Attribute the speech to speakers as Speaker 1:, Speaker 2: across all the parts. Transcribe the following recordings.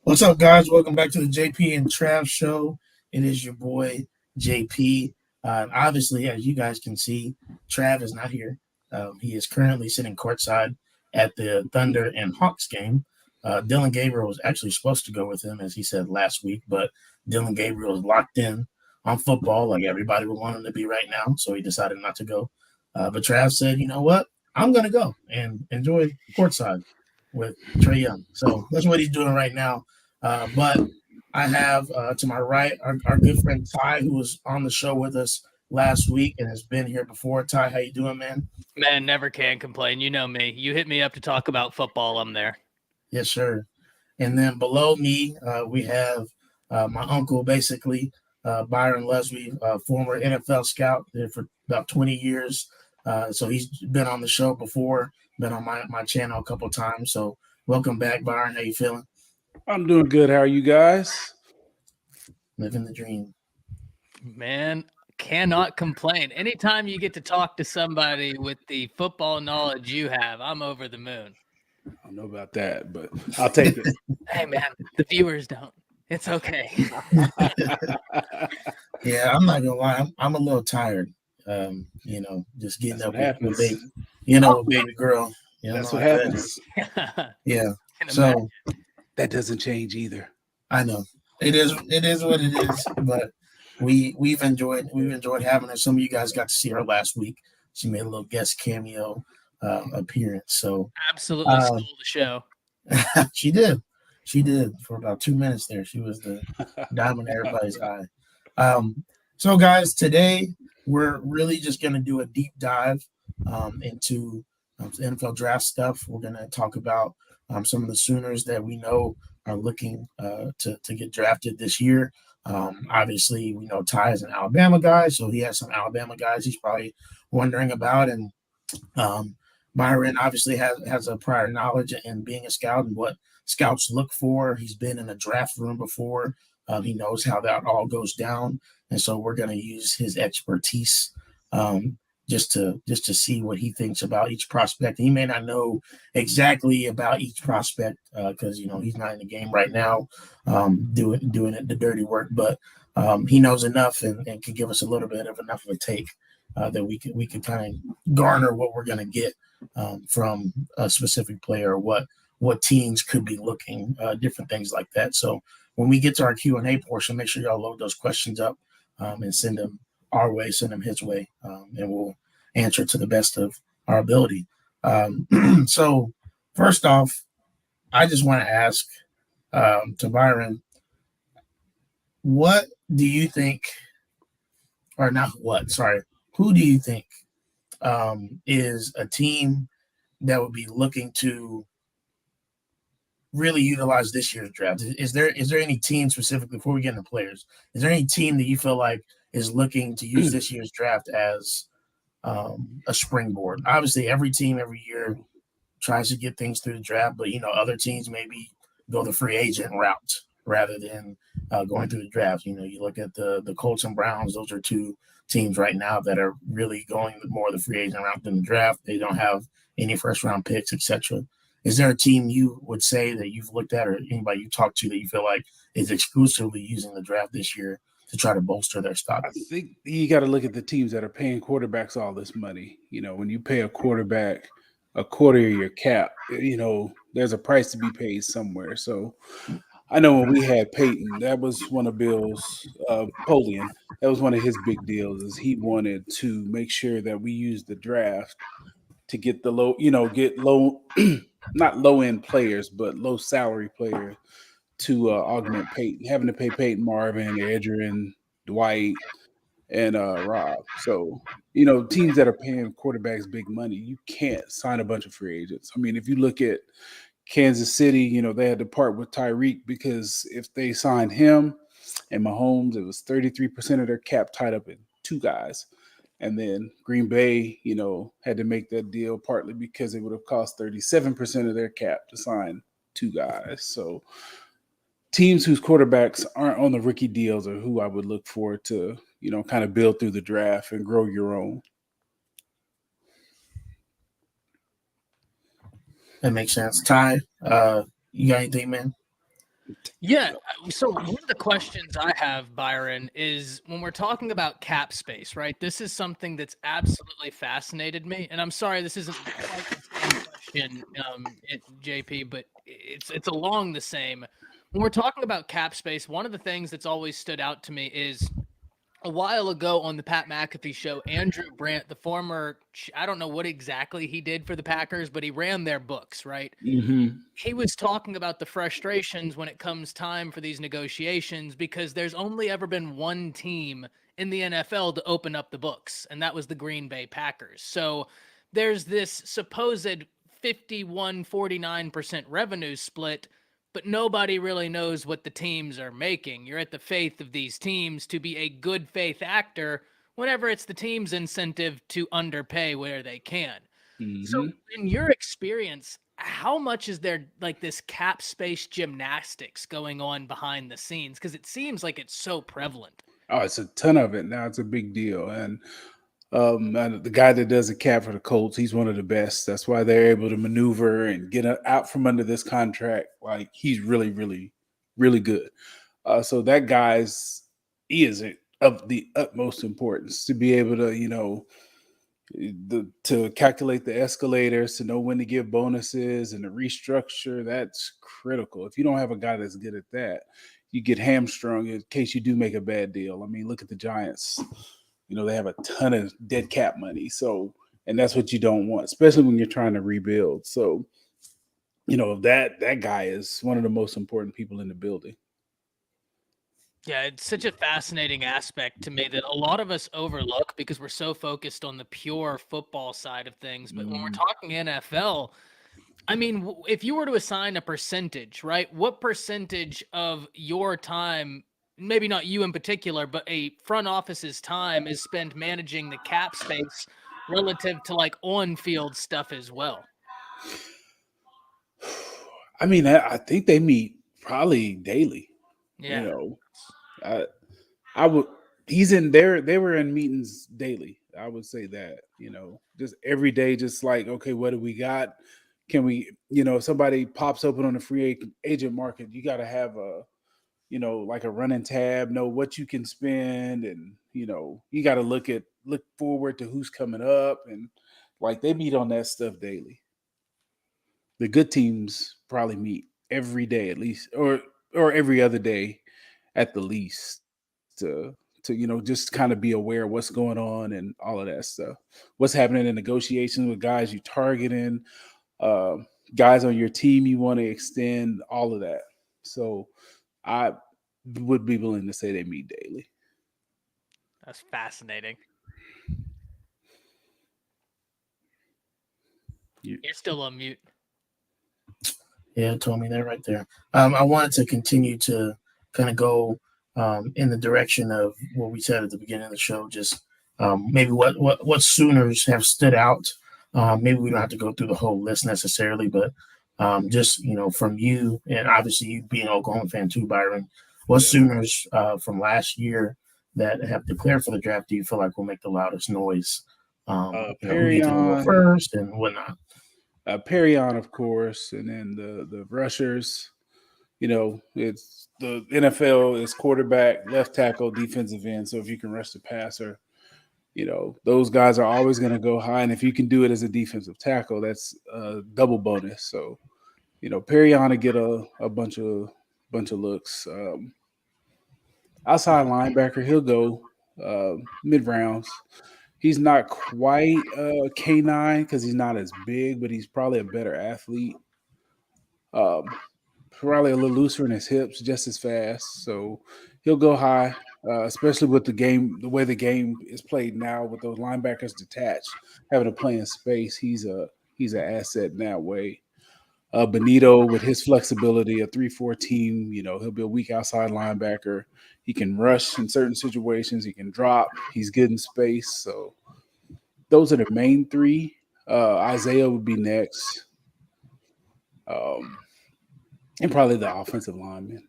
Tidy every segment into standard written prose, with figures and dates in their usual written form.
Speaker 1: What's up, guys? Welcome back to the JP and Trav Show. It is your boy JP. Obviously, as you guys can see, Trav is not here. He is currently sitting courtside at the Thunder and Hawks game. Dylan Gabriel was actually supposed to go with him, as he said last week, but Dylan Gabriel is locked in on football, like everybody would want him to be right now. So he decided not to go. But Trav said, "You know what? I'm going to go and enjoy courtside with Trey Young." So that's what he's doing right now. But I have to my right our good friend Ty, who was on the show with us last week and has been here before. Ty, how you doing, man?
Speaker 2: Man, never can complain. You know me. You hit me up to talk about football, I'm there.
Speaker 1: Yes, sir. And then below me, we have my uncle, basically, Byron Leslie, former NFL scout there for about 20 years. So he's been on the show before, been on my channel a couple of times. So welcome back, Byron. How you feeling?
Speaker 3: I'm doing good. How are you guys?
Speaker 1: Living the dream.
Speaker 2: Man, cannot complain. Anytime you get to talk to somebody with the football knowledge you have, I'm over the moon.
Speaker 3: I don't know about that, but I'll take it.
Speaker 2: Hey, man, the viewers don't. It's okay.
Speaker 1: Yeah, I'm not gonna lie. I'm a little tired. Just getting
Speaker 3: That's
Speaker 1: up
Speaker 3: what happens.
Speaker 1: with baby girl.
Speaker 3: That's
Speaker 1: How
Speaker 3: what
Speaker 1: that
Speaker 3: happens.
Speaker 1: is. Yeah.
Speaker 2: Can
Speaker 1: So
Speaker 3: That doesn't change either.
Speaker 1: I know it is. It is what it is. But we've enjoyed having her. Some of you guys got to see her last week. She made a little guest cameo appearance. So
Speaker 2: absolutely stole the show.
Speaker 1: she did. She did for about 2 minutes there. She was the diamond in everybody's eye. So, guys, today we're really just going to do a deep dive into the NFL draft stuff. We're going to talk about some of the Sooners that we know are looking to get drafted this year. Obviously, we know Ty is an Alabama guy, so he has some Alabama guys he's probably wondering about. And Myron obviously has a prior knowledge in being a scout and what scouts look for. He's been in a draft room before. He knows how that all goes down, and so we're going to use his expertise just to see what he thinks about each prospect. He may not know exactly about each prospect because he's not in the game right now, doing it the dirty work, but he knows enough and can give us a little bit of enough of a take that we can kind of garner what we're going to get from a specific player, what teams could be looking, different things like that. So when we get to our Q&A portion, make sure y'all load those questions up and send them our way, send them his way, and we'll answer to the best of our ability. So first off, I just want to ask to Byron, what do you think, or not what, sorry, who do you think is a team that would be looking to really utilize this year's draft? Is there any team specifically, before we get into players, is there any team that you feel like is looking to use this year's draft as a springboard? Obviously, every team every year tries to get things through the draft, but other teams maybe go the free agent route rather than going through the draft. You look at the Colts and Browns; those are two teams right now that are really going more the free agent route than the draft. They don't have any first round picks, etc. Is there a team you would say that you've looked at, or anybody you talked to that you feel like is exclusively using the draft this year to try to bolster their stock?
Speaker 3: I think you got to look at the teams that are paying quarterbacks all this money. When you pay a quarterback a quarter of your cap, there's a price to be paid somewhere. So I know when we had Peyton, that was one of Bill's Polian. That was one of his big deals, is he wanted to make sure that we use the draft to get the get low, not low end players, but low salary players to augment Peyton, having to pay Peyton, Marvin, Adrian, Dwight, and Rob. So, teams that are paying quarterbacks big money, you can't sign a bunch of free agents. I mean, if you look at Kansas City, they had to part with Tyreek because if they signed him and Mahomes, it was 33% of their cap tied up in two guys. And then Green Bay, had to make that deal partly because it would have cost 37% of their cap to sign two guys. So teams whose quarterbacks aren't on the rookie deals are who I would look for to, kind of build through the draft and grow your own.
Speaker 1: That makes sense. Ty, you got anything, man?
Speaker 2: Yeah. So one of the questions I have, Byron, is when we're talking about cap space, right? This is something that's absolutely fascinated me, and I'm sorry this isn't quite the same question, JP, but it's along the same. When we're talking about cap space, one of the things that's always stood out to me is a while ago on the Pat McAfee show, Andrew Brandt, the former, I don't know what exactly he did for the Packers, but he ran their books, right?
Speaker 3: Mm-hmm.
Speaker 2: He was talking about the frustrations when it comes time for these negotiations because there's only ever been one team in the NFL to open up the books, and that was the Green Bay Packers. So there's this supposed 51-49% revenue split, but nobody really knows what the teams are making. You're at the faith of these teams to be a good faith actor whenever it's the team's incentive to underpay where they can. So,
Speaker 3: Mm-hmm.
Speaker 2: in your experience, how much is there like this cap space gymnastics going on behind the scenes? Because it seems like it's so prevalent.
Speaker 3: Oh, it's a ton of it now. It's a big deal, and the guy that does the cap for the Colts, he's one of the best. That's why they're able to maneuver and get out from under this contract. Like he's really, really, really good. So that he is of the utmost importance to be able to, to calculate the escalators, to know when to give bonuses and to restructure. That's critical. If you don't have a guy that's good at that, you get hamstrung in case you do make a bad deal. I mean, look at the Giants. They have a ton of dead cap money. So, and that's what you don't want, especially when you're trying to rebuild. So, that guy is one of the most important people in the building.
Speaker 2: Yeah, it's such a fascinating aspect to me that a lot of us overlook because we're so focused on the pure football side of things. But when we're
Speaker 3: Mm.
Speaker 2: talking NFL, I mean, if you were to assign a percentage, right? What percentage of your time, maybe not you in particular, but a front office's time is spent managing the cap space relative to like on-field stuff as well?
Speaker 3: I mean, I think they meet probably daily. You
Speaker 2: Yeah.
Speaker 3: know, I, I would. He's in there. They were in meetings daily. I would say that. Just every day, just like, okay, what do we got? Can we? If somebody pops open on the free agent market, you got to have like a running tab, know what you can spend, and you got to look forward to who's coming up, and like they meet on that stuff daily. The good teams probably meet every day at least, or every other day at the least, to just kind of be aware of what's going on and all of that stuff. What's happening in negotiations with guys you targeting, uh, guys on your team you want to extend, all of that. So I would be willing to say they meet daily.
Speaker 2: That's fascinating. You're still on mute.
Speaker 1: Yeah, it told me that right there. I wanted to continue to kind of go in the direction of what we said at the beginning of the show. Just maybe what Sooners have stood out. Maybe we don't have to go through the whole list necessarily, but just from you, and obviously you being an Oklahoma fan too, Byron. What
Speaker 3: Yeah.
Speaker 1: Sooners from last year that have declared for the draft do you feel like will make the loudest noise? Who do you think will go
Speaker 3: Perion,
Speaker 1: first and whatnot?
Speaker 3: Perion, of course, and then the rushers. It's the NFL is quarterback, left tackle, defensive end. So if you can rush the passer, those guys are always going to go high. And if you can do it as a defensive tackle, that's a double bonus. So, Perion to get a bunch of looks. Outside linebacker, he'll go mid rounds. He's not quite K9 because he's not as big, but he's probably a better athlete. Um, Probably a little looser in his hips, just as fast. So he'll go high, especially with the way the game is played now, with those linebackers detached, having to play in space. He's an asset in that way. Benito, with his flexibility, a 3-4 team, he'll be a weak outside linebacker. He can rush in certain situations. He can drop. He's good in space. So those are the main three. Isaiah would be next. And probably the offensive lineman.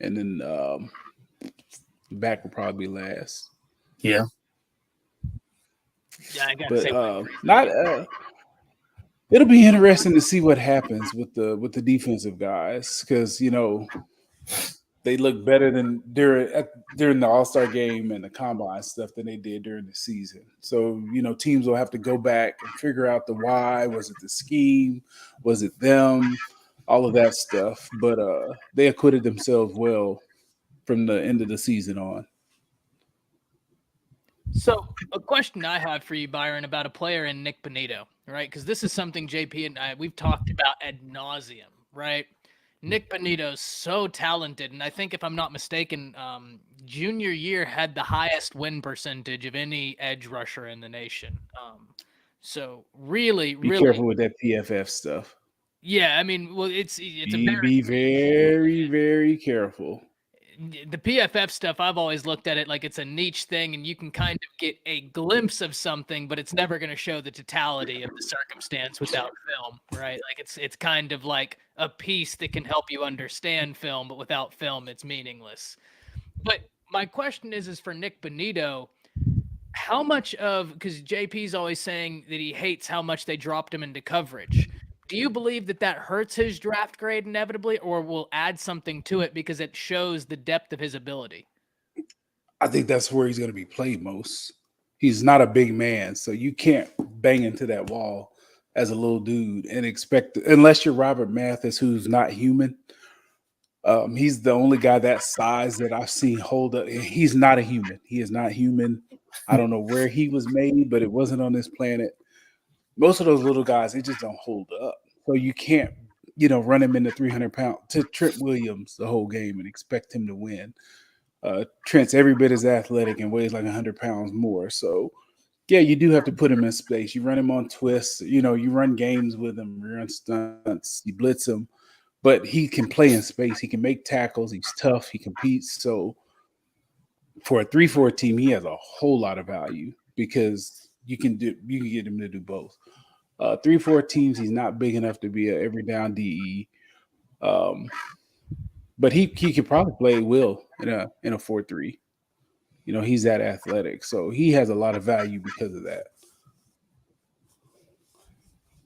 Speaker 3: And then the back will probably be last.
Speaker 1: Yeah.
Speaker 2: Yeah, I got to
Speaker 3: But
Speaker 2: say,
Speaker 3: not It'll be interesting to see what happens with the defensive guys because they look better than during the All Star game and the combine stuff than they did during the season. So teams will have to go back and figure out the why. Was it the scheme? Was it them? All of that stuff. But they acquitted themselves well from the end of the season on.
Speaker 2: So, a question I have for you, Byron, about a player in Nick Bonito, right? Because this is something JP and we've talked about ad nauseum, right? Nick Bonito's so talented, and I think if I'm not mistaken, junior year had the highest win percentage of any edge rusher in the nation. So really,
Speaker 3: Be
Speaker 2: really,
Speaker 3: careful with that PFF stuff.
Speaker 2: yeah. I mean, well, it's
Speaker 3: Be very, very careful.
Speaker 2: the PFF stuff. I've always looked at it like it's a niche thing, and you can kind of get a glimpse of something, but it's never going to show the totality of the circumstance without film, right? Like it's kind of like a piece that can help you understand film, but without film, it's meaningless. But my question is for Nick Bonito, how much of, because JP's always saying that he hates how much they dropped him into coverage. Do you believe that that hurts his draft grade inevitably, or will add something to it because it shows the depth of his ability?
Speaker 3: I think that's where he's going to be played most. He's not a big man, so you can't bang into that wall as a little dude and expect, unless you're Robert Mathis, who's not human. He's the only guy that size that I've seen hold up. He's not a human. He is not human. I don't know where he was made, but it wasn't on this planet. Most of those little guys, they just don't hold up. So you can't, run him into 300-pound to Trent Williams the whole game and expect him to win. Trent's every bit as athletic and weighs like 100 pounds more. So, yeah, you do have to put him in space. You run him on twists. You run games with him. You run stunts. You blitz him. But he can play in space. He can make tackles. He's tough. He competes. So, for a 3-4 team, he has a whole lot of value because you can get him to do both. 3-4 teams, he's not big enough to be a every down DE. But he could probably play Will in a 4-3. He's that athletic. So he has a lot of value because of that.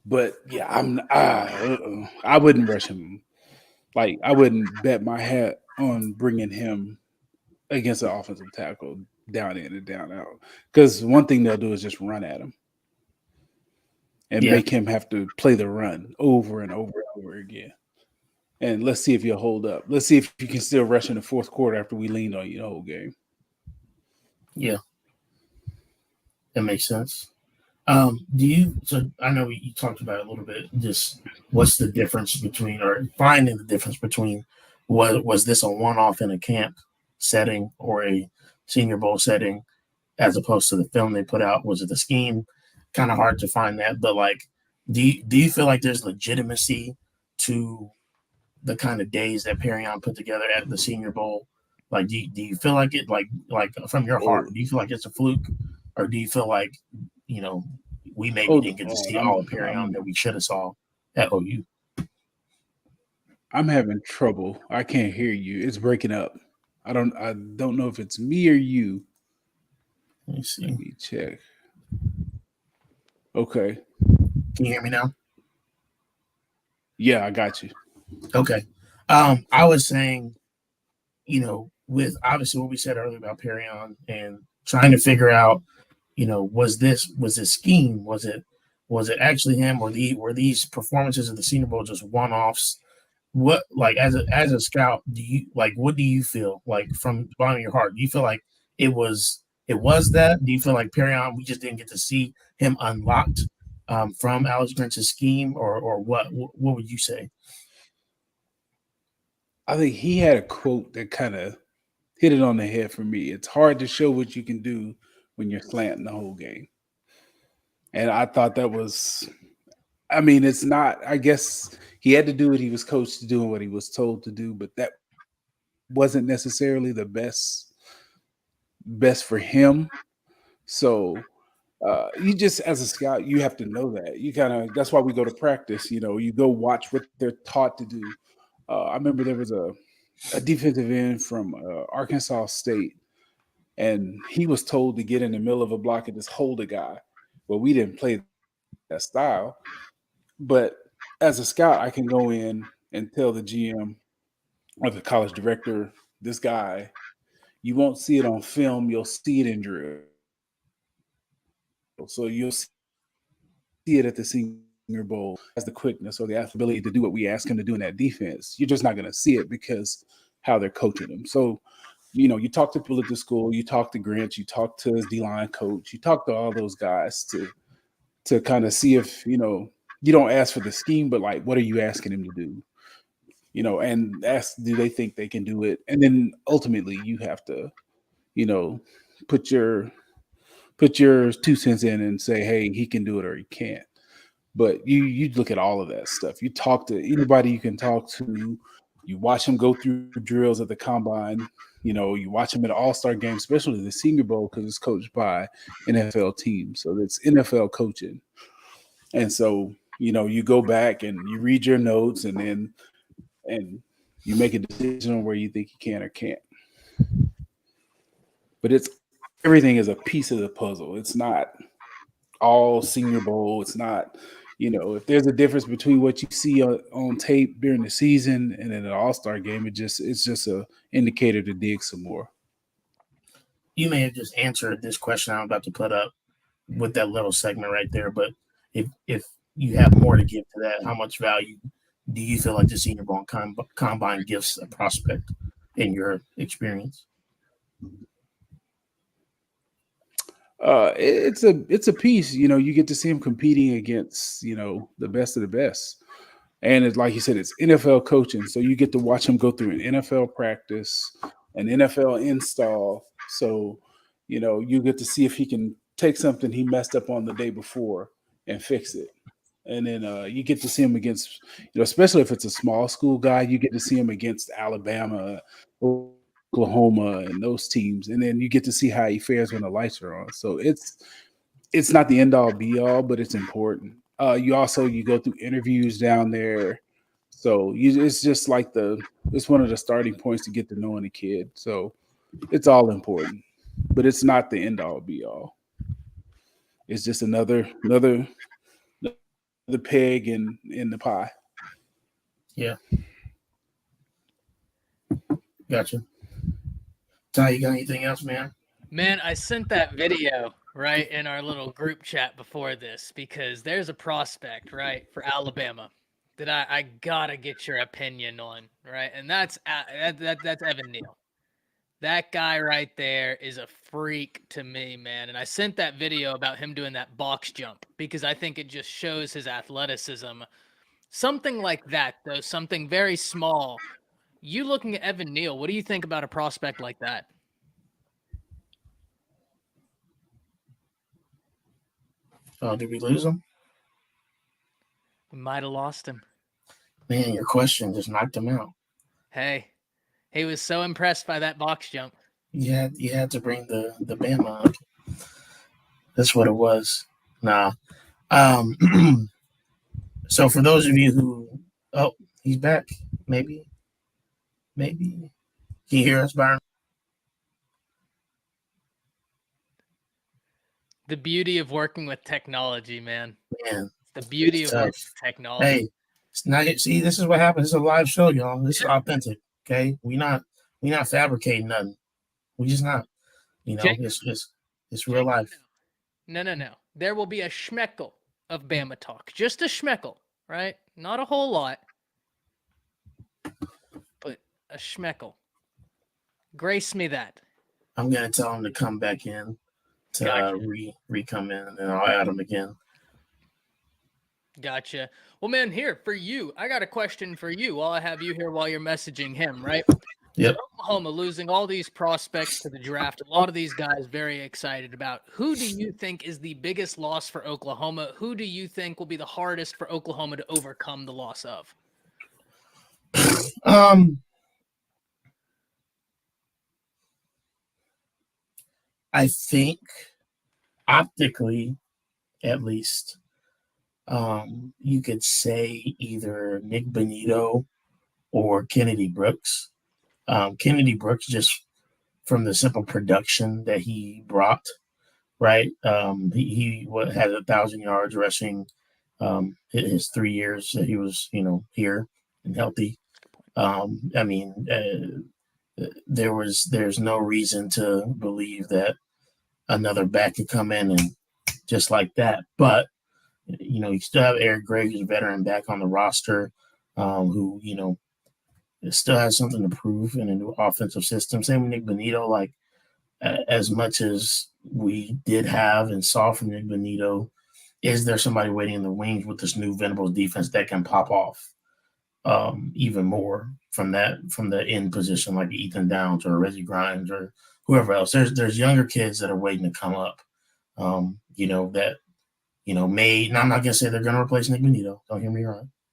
Speaker 3: But yeah, I wouldn't rush him. Like I wouldn't bet my hat on bringing him against an offensive tackle down in and down out. Because one thing they'll do is just run at him and make him have to play the run over and over and over again. And let's see if you'll hold up. Let's see if you can still rush in the fourth quarter after we leaned on you the whole game.
Speaker 1: Yeah, that makes sense. So I know you talked about it a little bit, just what's the difference between, or finding the difference between, was this a one-off in a camp setting or a Senior Bowl setting as opposed to the film they put out? Was it the scheme? Kind of hard to find that, but like, do you feel like there's legitimacy to the kind of days that Perrion put together at the Senior Bowl? Like, do you feel like it, like from your heart, do you feel like it's a fluke, or do you feel like, we maybe didn't get to see all of Perrion that we should have saw at OU?
Speaker 3: I'm having trouble. I can't hear you. It's breaking up. I don't know if it's me or you.
Speaker 1: Let me see.
Speaker 3: Let me check. Okay.
Speaker 1: Can you hear me now?
Speaker 3: Yeah, I got you.
Speaker 1: Okay. I was saying, with obviously what we said earlier about Perrion and trying to figure out, was this scheme? Was it actually him, or were these performances of the Senior Bowl just one-offs? What, like, as a scout, what do you feel like from the bottom of your heart? Do you feel like it was that? Do you feel like Perrion, we just didn't get to see him unlocked from Alex Grinch's scheme, or what would you say?
Speaker 3: I think he had a quote that kind of hit it on the head for me. It's hard to show what you can do when you're slanting the whole game. And I thought that was, it's not, I guess he had to do what he was coached to do and what he was told to do, but that wasn't necessarily the best for him. So you just, as a scout, you have to know that. You that's why we go to practice. You go watch what they're taught to do. I remember there was a defensive end from Arkansas State, and he was told to get in the middle of a block and just hold a guy. Well, we didn't play that style. But as a scout, I can go in and tell the GM or the college director, this guy, you won't see it on film, you'll see it in drill. So you'll see it at the Senior Bowl as the quickness or the ability to do what we ask him to do in that defense. You're just not going to see it because how they're coaching them. So, you talk to people at the school, you talk to Grinch, you talk to his D-line coach, you talk to all those guys to kind of see if, you don't ask for the scheme, but like, what are you asking him to do? And ask, do they think they can do it? And then ultimately you have to, put your 2 cents in and say, hey, he can do it or he can't. But you look at all of that stuff. You talk to anybody you can talk to. You watch him go through drills at the combine. You watch him at All-Star games, especially the Senior Bowl, because it's coached by NFL teams. So it's NFL coaching. And so, you go back and you read your notes and you make a decision on where you think you can or can't. But everything is a piece of the puzzle. It's not all Senior Bowl. It's not, if there's a difference between what you see on tape during the season and in an All-Star game, it's just a indicator to dig some more.
Speaker 1: You may have just answered this question I'm about to put up with that little segment right there, but if you have more to give to that, how much value do you feel like the Senior Bowl combine gives a prospect in your experience?
Speaker 3: It's a piece. You get to see him competing against the best of the best, and it's like you said, it's NFL coaching, so you get to watch him go through an NFL practice, an NFL install. So you get to see if he can take something he messed up on the day before and fix it. And then you get to see him against, especially if it's a small school guy, you get to see him against Alabama, Oklahoma, and those teams. And then you get to see how he fares when the lights are on. So it's not the end all be all, but it's important. You go through interviews down there. So it's just like it's one of the starting points to get to knowing a kid. So it's all important, but it's not the end all be all. It's just another the peg in the pie.
Speaker 1: Yeah. Gotcha. Ty, you got anything else, man?
Speaker 2: Man, I sent that video right in our little group chat before this because there's a prospect, right, for Alabama that I gotta get your opinion on, right? And that's Evan Neal. That guy right there is a freak to me, man. And I sent that video about him doing that box jump because I think it just shows his athleticism. Something like that, though, something very small. You looking at Evan Neal, what do you think about a prospect like that?
Speaker 1: Oh, did we lose him?
Speaker 2: We might have lost him.
Speaker 1: Man, your question just knocked him out.
Speaker 2: Hey, he was so impressed by that box jump.
Speaker 1: You had to bring the Bama up. That's what it was. Nah. So for those of you he's back. Maybe. Can you hear us, Byron?
Speaker 2: The beauty of working with technology, man.
Speaker 1: Man,
Speaker 2: the beauty of working with technology.
Speaker 1: Hey, it's not. See, this is what happens. It's a live show, y'all. This is authentic. Okay, we not fabricating nothing. We just not. It's real life.
Speaker 2: No. There will be a schmeckle of Bama talk. Just a schmeckle, right? Not a whole lot, but a schmeckle. Grace me that.
Speaker 1: I'm gonna tell him to come back in to re-come in, and then I'll add him again.
Speaker 2: Gotcha. Well, man, here for you, I got a question for you while I have you here while you're messaging him, right?
Speaker 1: Yep.
Speaker 2: So Oklahoma losing all these prospects to the draft. A lot of these guys very excited about. Who do you think is the biggest loss for Oklahoma? Who do you think will be the hardest for Oklahoma to overcome the loss of?
Speaker 1: I think optically, at least, you could say either Nick Benito or Kennedy Brooks. Kennedy Brooks, just from the simple production that he brought, right? He had 1,000 yards rushing, his 3 years that he was, here and healthy. I mean, there's no reason to believe that another back could come in and just like that. But you still have Eric Gray, who's a veteran back on the roster, who still has something to prove in a new offensive system. Same with Nick Bonito. Like as much as we did have and saw from Nick Bonito, is there somebody waiting in the wings with this new Venables defense that can pop off even more from the end position, like Ethan Downs or Reggie Grimes or whoever else? There's younger kids that are waiting to come up. That may. Now I'm not gonna say they're gonna replace Nick Bonito. Don't hear me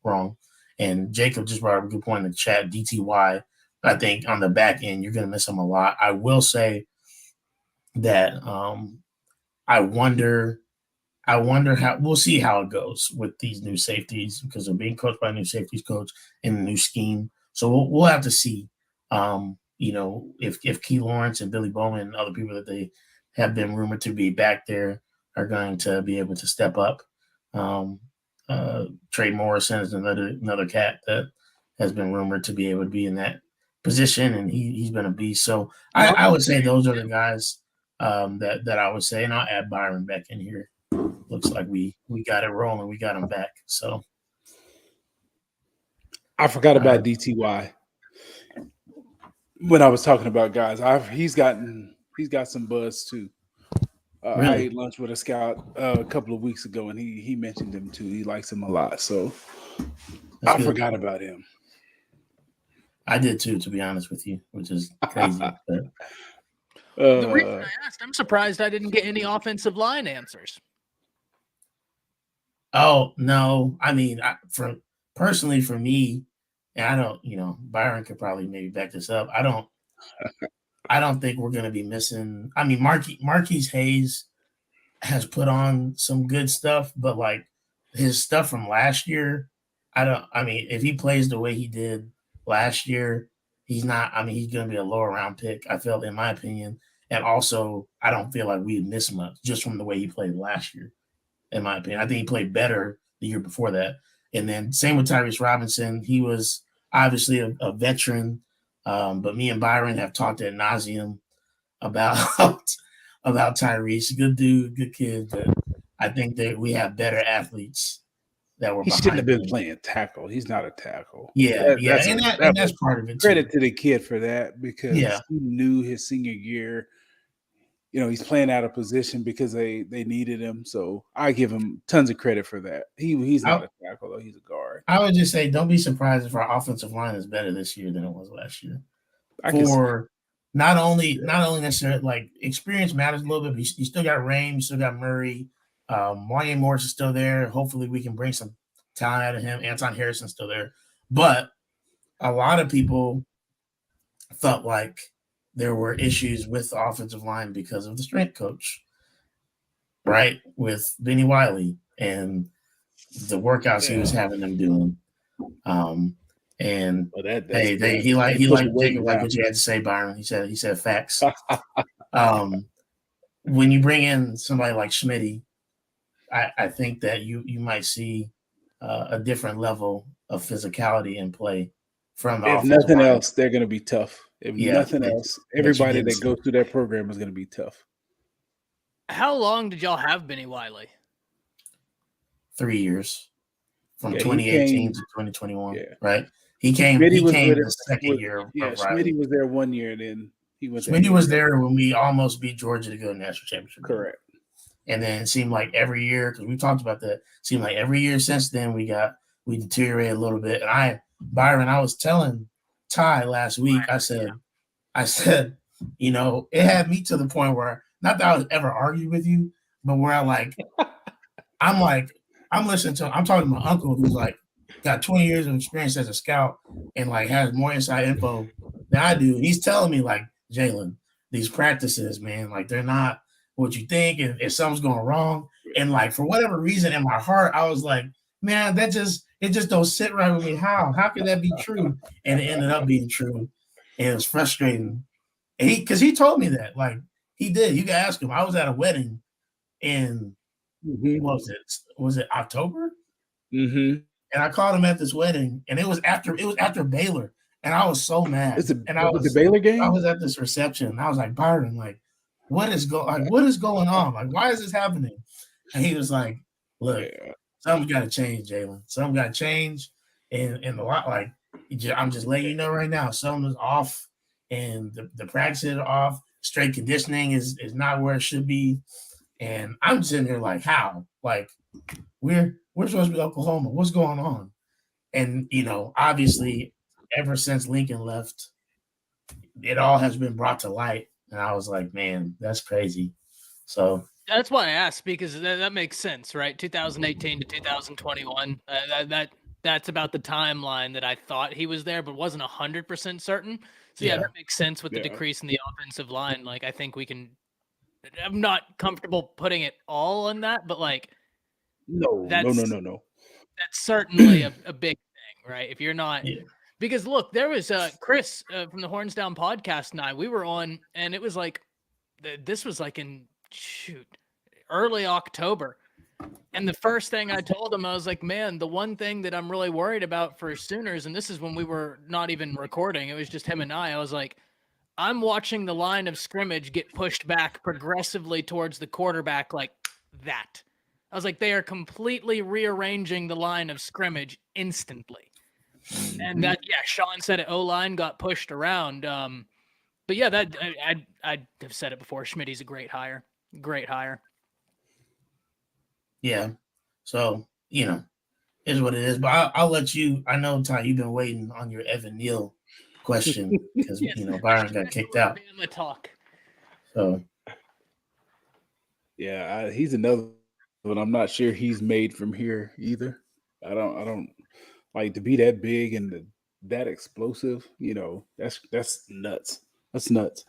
Speaker 1: wrong. And Jacob just brought up a good point in the chat. DTY, I think on the back end you're gonna miss him a lot. I will say that I wonder how we'll see how it goes with these new safeties because they're being coached by a new safeties coach in a new scheme. So we'll have to see. If Key Lawrence and Billy Bowman and other people that they have been rumored to be back there are going to be able to step up. Trey Morrison is another cat that has been rumored to be able to be in that position, and he's been a beast. So I would say those are the guys that I would say, and I'll add Byron back in here. Looks like we got it rolling. We got him back. So
Speaker 3: I forgot about DTY when I was talking about guys. He's got some buzz too.
Speaker 1: Really?
Speaker 3: I ate lunch with a scout a couple of weeks ago, and he mentioned him too. He likes him a lot, so I forgot about him.
Speaker 1: I did too, to be honest with you, which is crazy. But
Speaker 2: the reason I asked, I'm surprised I didn't get any offensive line answers.
Speaker 1: Oh no, I mean, for me, and I don't, Byron could probably maybe back this up. I don't think we're going to be missing. I mean, Marquise Hayes has put on some good stuff, but like his stuff from last year, I mean, if he plays the way he did last year, he's not. I mean, he's going to be a lower round pick. I feel, in my opinion, and also I don't feel like we miss much just from the way he played last year. In my opinion, I think he played better the year before that. And then same with Tyrese Robinson. He was obviously a veteran, but me and Byron have talked ad nauseum about Tyrese. Good dude, good kid, but I think that we have better athletes that were.
Speaker 3: He shouldn't have been playing tackle. He's not a tackle.
Speaker 1: Yeah, and that's part of it.
Speaker 3: Credit to the kid for that because
Speaker 1: he
Speaker 3: knew his senior year. He's playing out of position because they needed him. So I give him tons of credit for that. He's not a tackle though; he's a guard.
Speaker 1: I would just say, don't be surprised if our offensive line is better this year than it was last year. Not only necessarily like experience matters a little bit, but you still got Rain, you still got Murray, Wanye Morris is still there. Hopefully, we can bring some talent out of him. Anton Harrison's still there, but a lot of people felt like there were issues with the offensive line because of the strength coach, right? With Benny Wiley and the workouts he was having them doing. He liked Jacob, like what you had to say, Byron. He said facts. When you bring in somebody like Schmitty, I think that you might see a different level of physicality in play from the
Speaker 3: offensive nothing line. Else, they're going to be tough. If nothing else, everybody that goes through that program is going to be tough.
Speaker 2: How long did y'all have Benny Wiley?
Speaker 1: 3 years, from 2018 to 2021. Yeah. Right. He came the second year.
Speaker 3: Schmitty was there 1 year, then he was.
Speaker 1: Schmitty was there when we almost beat Georgia to go to the national championship.
Speaker 3: Correct.
Speaker 1: And then it seemed like every year, because we talked about that, seemed like every year since then we deteriorated a little bit. And Byron, I was telling Ty last week, I said, it had me to the point where, not that I was ever argue with you, but where I'm listening to, I'm talking to my uncle who's like got 20 years of experience as a scout and like has more inside info than I do. He's telling me like, Jalen, these practices, man, like they're not what you think, and if something's going wrong, and like for whatever reason in my heart, I was like, man, it just don't sit right with me. How could that be true? And it ended up being true. And it was frustrating. And because he told me that, like he did. You can ask him. I was at a wedding in what was it? Was it October?
Speaker 3: Mm-hmm.
Speaker 1: And I called him at this wedding, and it was after Baylor, and I was so mad. And
Speaker 3: Was it the Baylor
Speaker 1: I
Speaker 3: game?
Speaker 1: was at this reception, and I was like, Byron, like, what is going on? Like, why is this happening? And he was like, look,
Speaker 3: Yeah.
Speaker 1: something's got to change, Jalen. Something got to change, and a lot like I'm just letting you know right now, something's off, and the practice is off. Straight conditioning is not where it should be, and I'm sitting here like, how? Like, we're supposed to be Oklahoma. What's going on? And obviously, ever since Lincoln left, it all has been brought to light. And I was like, man, that's crazy. So
Speaker 2: That's why I asked, because that makes sense, right? 2018 to 2021. That's about the timeline that I thought he was there, but wasn't 100% certain. So yeah, that makes sense with the decrease in the offensive line. Like, I think we can. I'm not comfortable putting it all on that, but like,
Speaker 3: No.
Speaker 2: that's certainly a big thing, right? If you're not.
Speaker 1: yeah.
Speaker 2: Because look, there was Chris from the Horns Down podcast and we were on, and it was like, this was like in early October. And the first thing I told him, I was like, man, the one thing that I'm really worried about for Sooners, and this is when we were not even recording, it was just him and I was like, I'm watching the line of scrimmage get pushed back progressively towards the quarterback like that. I was like, they are completely rearranging the line of scrimmage instantly. And that, Sean said it, O-line got pushed around. But yeah, that I have said it before. Schmitty's a great hire. Great hire.
Speaker 1: Yeah. So, is what it is. But I'll let you. I know, Ty, you've been waiting on your Evan Neal question because Byron got kicked out.
Speaker 2: Bama talk.
Speaker 1: So
Speaker 3: yeah, he's another one. I'm not sure he's made from here either. I don't like to be that big and that explosive. That's nuts. That's nuts.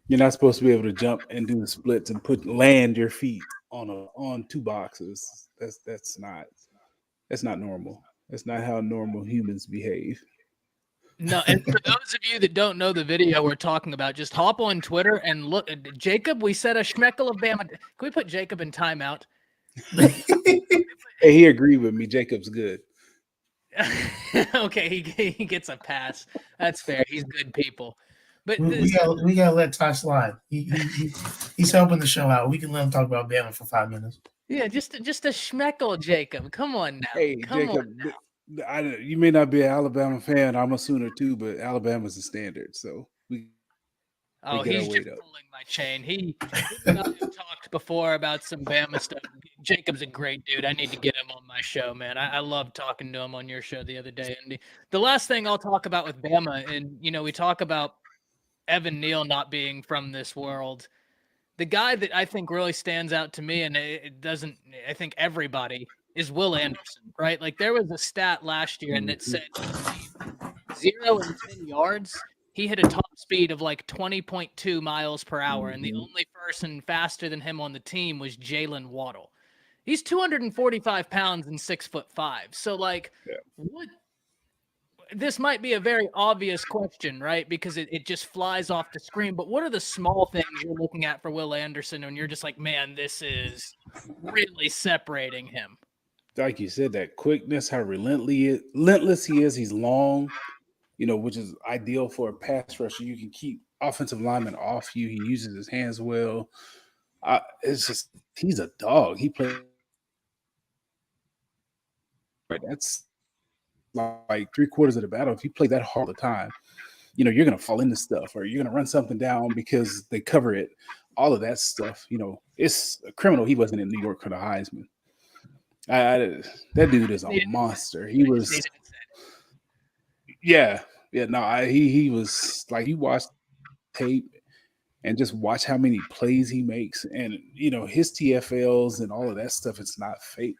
Speaker 3: You're not supposed to be able to jump and do the splits and land your feet on two boxes. That's not normal. That's not how normal humans behave.
Speaker 2: No, and for those of you that don't know the video we're talking about, just hop on Twitter and look. Jacob, we said a schmeckle of Bama. Can we put Jacob in timeout?
Speaker 3: Hey, he agreed with me. Jacob's good.
Speaker 2: Okay, he gets a pass. That's fair. He's good people. But
Speaker 1: we gotta let Ty slide. He's helping the show out. We can let him talk about Bama for 5 minutes.
Speaker 2: Yeah, just a schmeckle, Jacob. Come on now.
Speaker 3: Hey, Jacob. You may not be an Alabama fan. I'm a Sooner too, but Alabama's the standard. So
Speaker 2: he's just pulling my chain. He and I have talked before about some Bama stuff. Jacob's a great dude. I need to get him on my show, man. I love talking to him on your show the other day. And the last thing I'll talk about with Bama, and we talk about Evan Neal not being from this world. The guy that I think really stands out to me, and it doesn't, I think everybody, is Will Anderson, right? Like, there was a stat last year, and it said 0 and 10 yards. He hit a top speed of like 20.2 miles per hour, and the only person faster than him on the team was Jalen Waddle. He's 245 pounds and 6'5". So, like, what? This might be a very obvious question, right? Because it just flies off the screen. But what are the small things you're looking at for Will Anderson when you're just like, man, this is really separating him?
Speaker 3: Like you said, that quickness, how relentless he is. He's long, which is ideal for a pass rusher. You can keep offensive linemen off you. He uses his hands well. It's just, he's a dog. He plays. That's like 3/4 of the battle. If you play that hard all the time, you're going to fall into stuff, or you're going to run something down because they cover it. All of that stuff, it's a criminal. He wasn't in New York for the Heisman. That dude is a monster. He was, he was like, you watch tape and just watch how many plays he makes, and his TFLs and all of that stuff. It's not fake.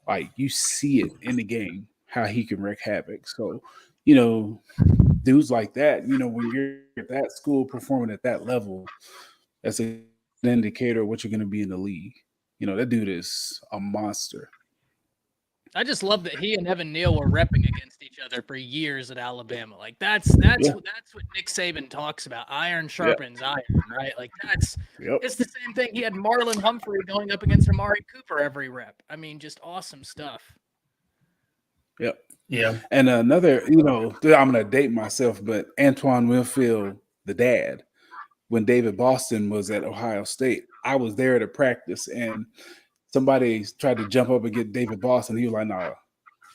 Speaker 3: Like, you see it in the game how he can wreak havoc. So, dudes like that, when you're at that school performing at that level, that's an indicator of what you're going to be in the league. That dude is a monster.
Speaker 2: I just love that he and Evan Neal were repping against each other for years at Alabama. Like, that's what Nick Saban talks about. Iron sharpens iron, right? Like, it's the same thing. He had Marlon Humphrey going up against Amari Cooper every rep. I mean, just awesome stuff.
Speaker 3: Yep.
Speaker 1: Yeah.
Speaker 3: And another, I'm going to date myself, but Antoine Winfield, the dad, when David Boston was at Ohio State, I was there to practice, and somebody tried to jump up and get David Boston. He was like, no,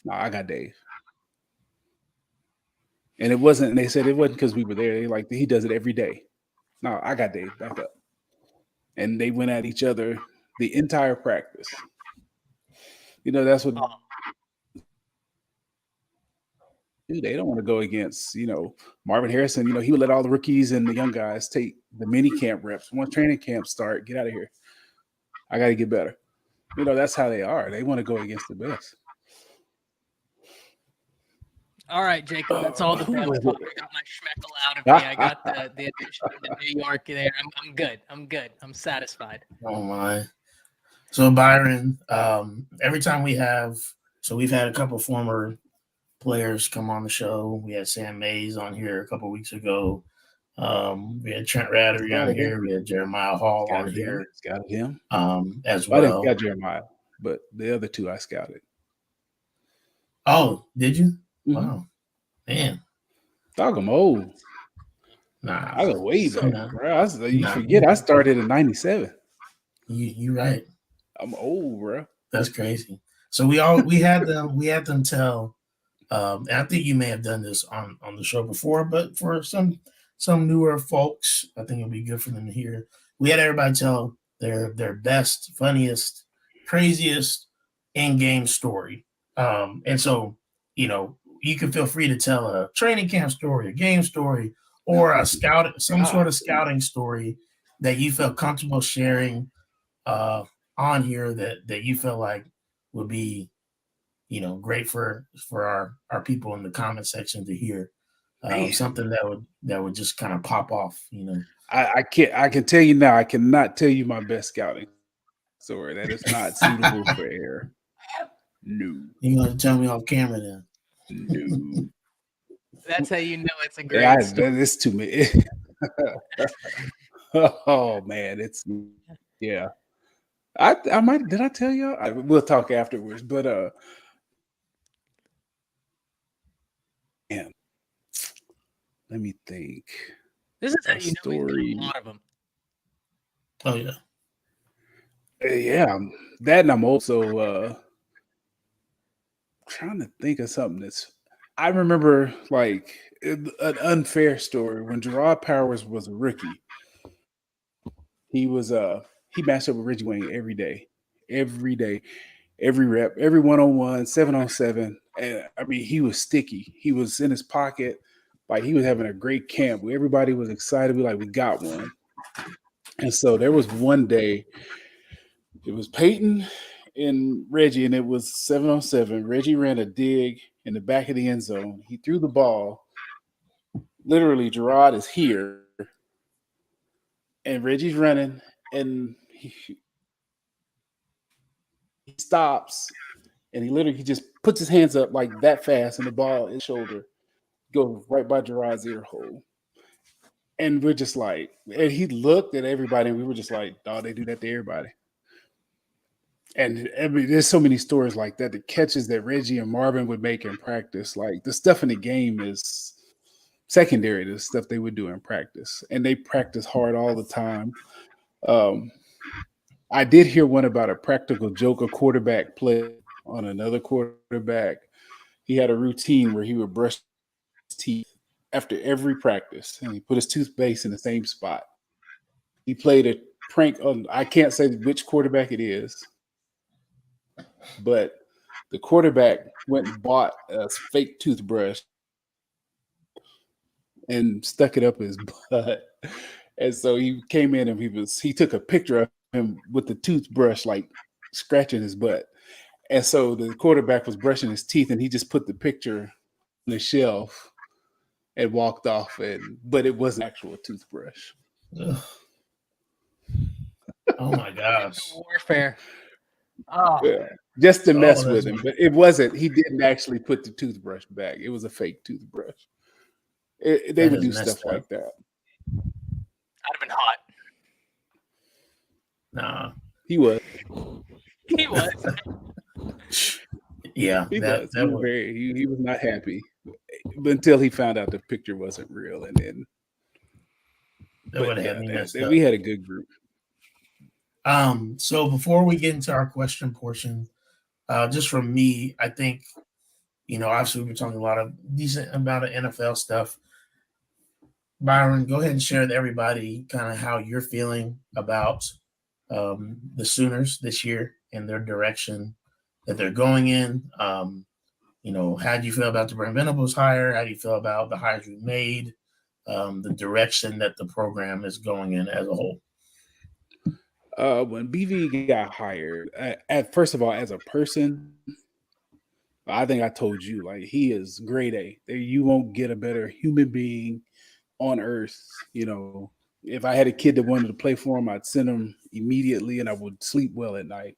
Speaker 3: I got Dave. And they said it wasn't because we were there. They like, he does it every day. No, I got Dave, back up. And they went at each other the entire practice. That's what they don't want to go against, Marvin Harrison. He would let all the rookies and the young guys take the mini camp reps. Once training camp start, get out of here. I got to get better. That's how they are. They want to go against the best.
Speaker 2: All right, Jacob, that's all the bad talk. I got my schmeckle out of me. I got the addition of the New York there. I'm good. I'm satisfied.
Speaker 1: Oh my. So Byron, every time we've had a couple former players come on the show. We had Sam Mays on here a couple weeks ago. We had Trent Rattery on here. We had Jeremiah Hall on here.
Speaker 3: Scouted him.
Speaker 1: As well.
Speaker 3: I didn't scout Jeremiah, but the other two I scouted.
Speaker 1: Oh, did you?
Speaker 3: Mm-hmm.
Speaker 1: Wow. Man.
Speaker 3: Dog, I'm old.
Speaker 1: Nah.
Speaker 3: I go way back, bro. You forget I started in 97.
Speaker 1: You right.
Speaker 3: I'm old, bro.
Speaker 1: That's crazy. So we had them tell. And I think you may have done this on the show before, but for some newer folks, I think it'll be good for them to hear. We had everybody tell their best, funniest, craziest in-game story. And so, you can feel free to tell a training camp story, a game story, or some sort of scouting story that you felt comfortable sharing on here that you feel like would be great for our people in the comment section to hear. Something that would just kind of pop off.
Speaker 3: I can tell you now, I cannot tell you my best scouting story. That is not suitable for air. No.
Speaker 1: You're going to tell me off camera then?
Speaker 3: No.
Speaker 2: That's how you know it's a great story.
Speaker 3: It's too many. Oh man, yeah. I might, did I tell y'all? We'll talk afterwards, but man, let me think.
Speaker 2: This is how you know we've got a lot of them.
Speaker 1: Oh yeah.
Speaker 3: Yeah, that, and I'm also trying to think of something I remember like an unfair story when Gerard Powers was a rookie. He matched up with Reggie Wayne every day, every rep, every 1-on-1, 7-on-7. And I mean, he was sticky. He was in his pocket. Like, he was having a great camp. Everybody was excited. We got one. And so there was one day, it was Peyton and Reggie, and it was 7-on-7. Reggie ran a dig in the back of the end zone. He threw the ball. Literally, Gerard is here, and Reggie's running, and he stops, and he just puts his hands up like that fast, and the ball is shoulder goes right by Gerard's ear hole. And we're just like, and he looked at everybody, and we were just like, oh, they do that to everybody. And I mean, there's so many stories like that, the catches that Reggie and Marvin would make in practice. Like, the stuff in the game is secondary to the stuff they would do in practice. And they practice hard all the time. I did hear one about a practical joke a quarterback played on another quarterback. He had a routine where he would brush his teeth after every practice, and he put his toothpaste in the same spot. He played a prank on, I can't say which quarterback it is, but the quarterback went and bought a fake toothbrush and stuck it up his butt. And so he came in and he took a picture of him with the toothbrush, like scratching his butt. And so the quarterback was brushing his teeth, and he just put the picture on the shelf and walked off. But it was an actual toothbrush.
Speaker 1: Ugh. Oh my gosh.
Speaker 2: Warfare. Oh.
Speaker 3: Yeah. Just to mess with him. But it wasn't. He didn't actually put the toothbrush back. It was a fake toothbrush. They would do stuff like that.
Speaker 2: I'd have been hot.
Speaker 1: Nah.
Speaker 3: He was.
Speaker 2: He was.
Speaker 1: Yeah,
Speaker 3: He
Speaker 1: that
Speaker 3: was. He
Speaker 1: that
Speaker 3: was
Speaker 1: would
Speaker 3: very. He was not happy, but until he found out the picture wasn't real, and then.
Speaker 1: that
Speaker 3: But
Speaker 1: would have had
Speaker 3: yeah,
Speaker 1: me messed
Speaker 3: we
Speaker 1: up.
Speaker 3: had a good group.
Speaker 1: So before we get into our question portion, just from me, I think obviously we've been talking a lot of decent amount of NFL stuff. Byron, go ahead and share with everybody kind of how you're feeling about the Sooners this year and their direction that they're going in. How do you feel about the Brent Venables hire? How do you feel about the hires we made? The direction that the program is going in as a whole.
Speaker 3: When BV got hired, at first of all, as a person, I think I told you, like, he is grade A. You won't get a better human being on earth. If I had a kid that wanted to play for him, I'd send him immediately, and I would sleep well at night.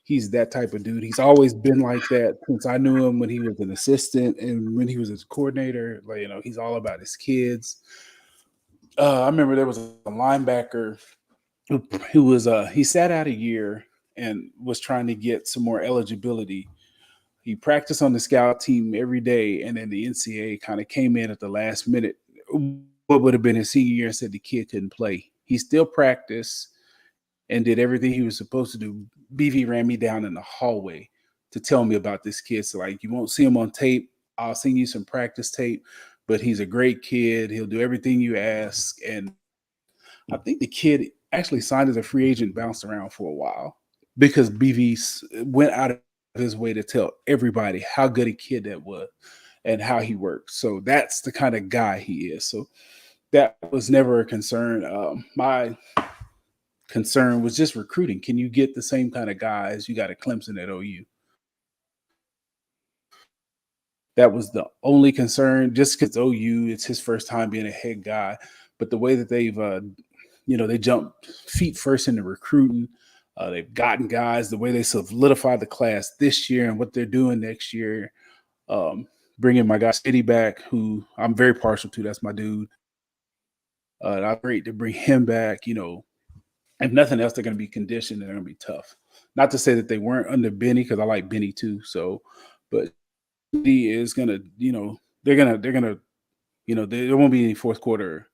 Speaker 3: He's that type of dude. He's always been like that since I knew him when he was an assistant and when he was his coordinator. Like, he's all about his kids. I remember there was a linebacker who was he sat out a year and was trying to get some more eligibility. He practiced on the scout team every day, and then the NCAA kind of came in at the last minute, what would have been his senior year, and said the kid couldn't play. He still practiced and did everything he was supposed to do. BV ran me down in the hallway to tell me about this kid. So, like, you won't see him on tape. I'll send you some practice tape, but he's a great kid. He'll do everything you ask. And I think the kid actually signed as a free agent, bounced around for a while because BV went out of his way to tell everybody how good a kid that was and how he worked. So that's the kind of guy he is. So that was never a concern. My concern was just recruiting. Can you get the same kind of guys you got at Clemson at OU? That was the only concern. Just because OU, it's his first time being a head guy, but the way that they've, they jumped feet first into recruiting. They've gotten guys. The way they solidified the class this year and what they're doing next year. Bringing my guy City back, who I'm very partial to. That's my dude. I'm great to bring him back. If nothing else, they're going to be conditioned and they're going to be tough. Not to say that they weren't under Benny, because I like Benny too. So, but he is going to, they're going to, there won't be any fourth quarter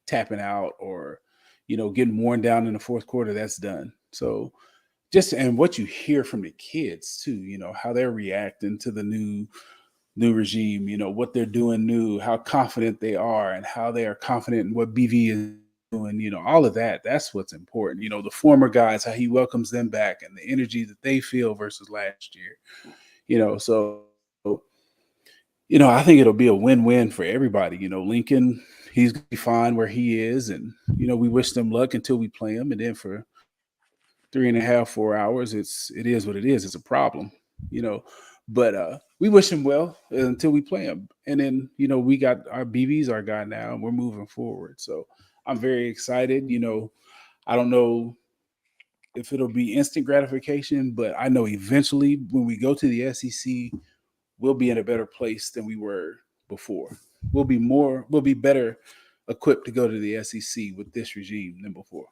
Speaker 3: tapping out or, getting worn down in the fourth quarter. That's done. So and what you hear from the kids too, how they're reacting to the new regime, what they're doing new, how confident they are and how they are confident in what BV is doing, all of that. That's what's important. The former guys, how he welcomes them back and the energy that they feel versus last year, so, I think it'll be a win-win for everybody. Lincoln, he's going to be fine where he is. And, we wish them luck until we play him. And then for 3.5, 4 hours, it is what it is. It's a problem, but we wish him well until we play him. And then, we got our BB's our guy now and we're moving forward. So I'm very excited. I don't know if it'll be instant gratification, but I know eventually when we go to the SEC, we'll be in a better place than we were before. We'll be better equipped to go to the SEC with this regime than before.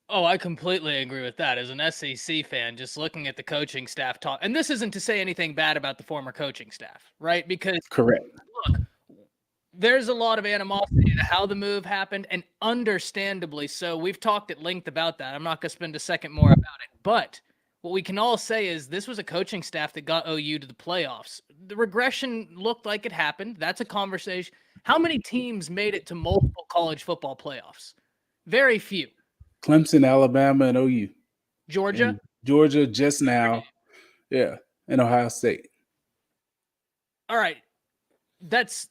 Speaker 2: Oh, I completely agree with that. As an SEC fan, just looking at the coaching staff talk, and this isn't to say anything bad about the former coaching staff, right? Because
Speaker 3: correct.
Speaker 2: Look, there's a lot of animosity to how the move happened, and understandably so. We've talked at length about that. I'm not going to spend a second more about it. But what we can all say is this was a coaching staff that got OU to the playoffs. The regression looked like it happened. That's a conversation. How many teams made it to multiple college football playoffs? Very few.
Speaker 3: Clemson, Alabama, and OU.
Speaker 2: Georgia?
Speaker 3: And Georgia just now. Yeah. And Ohio State.
Speaker 2: All right. This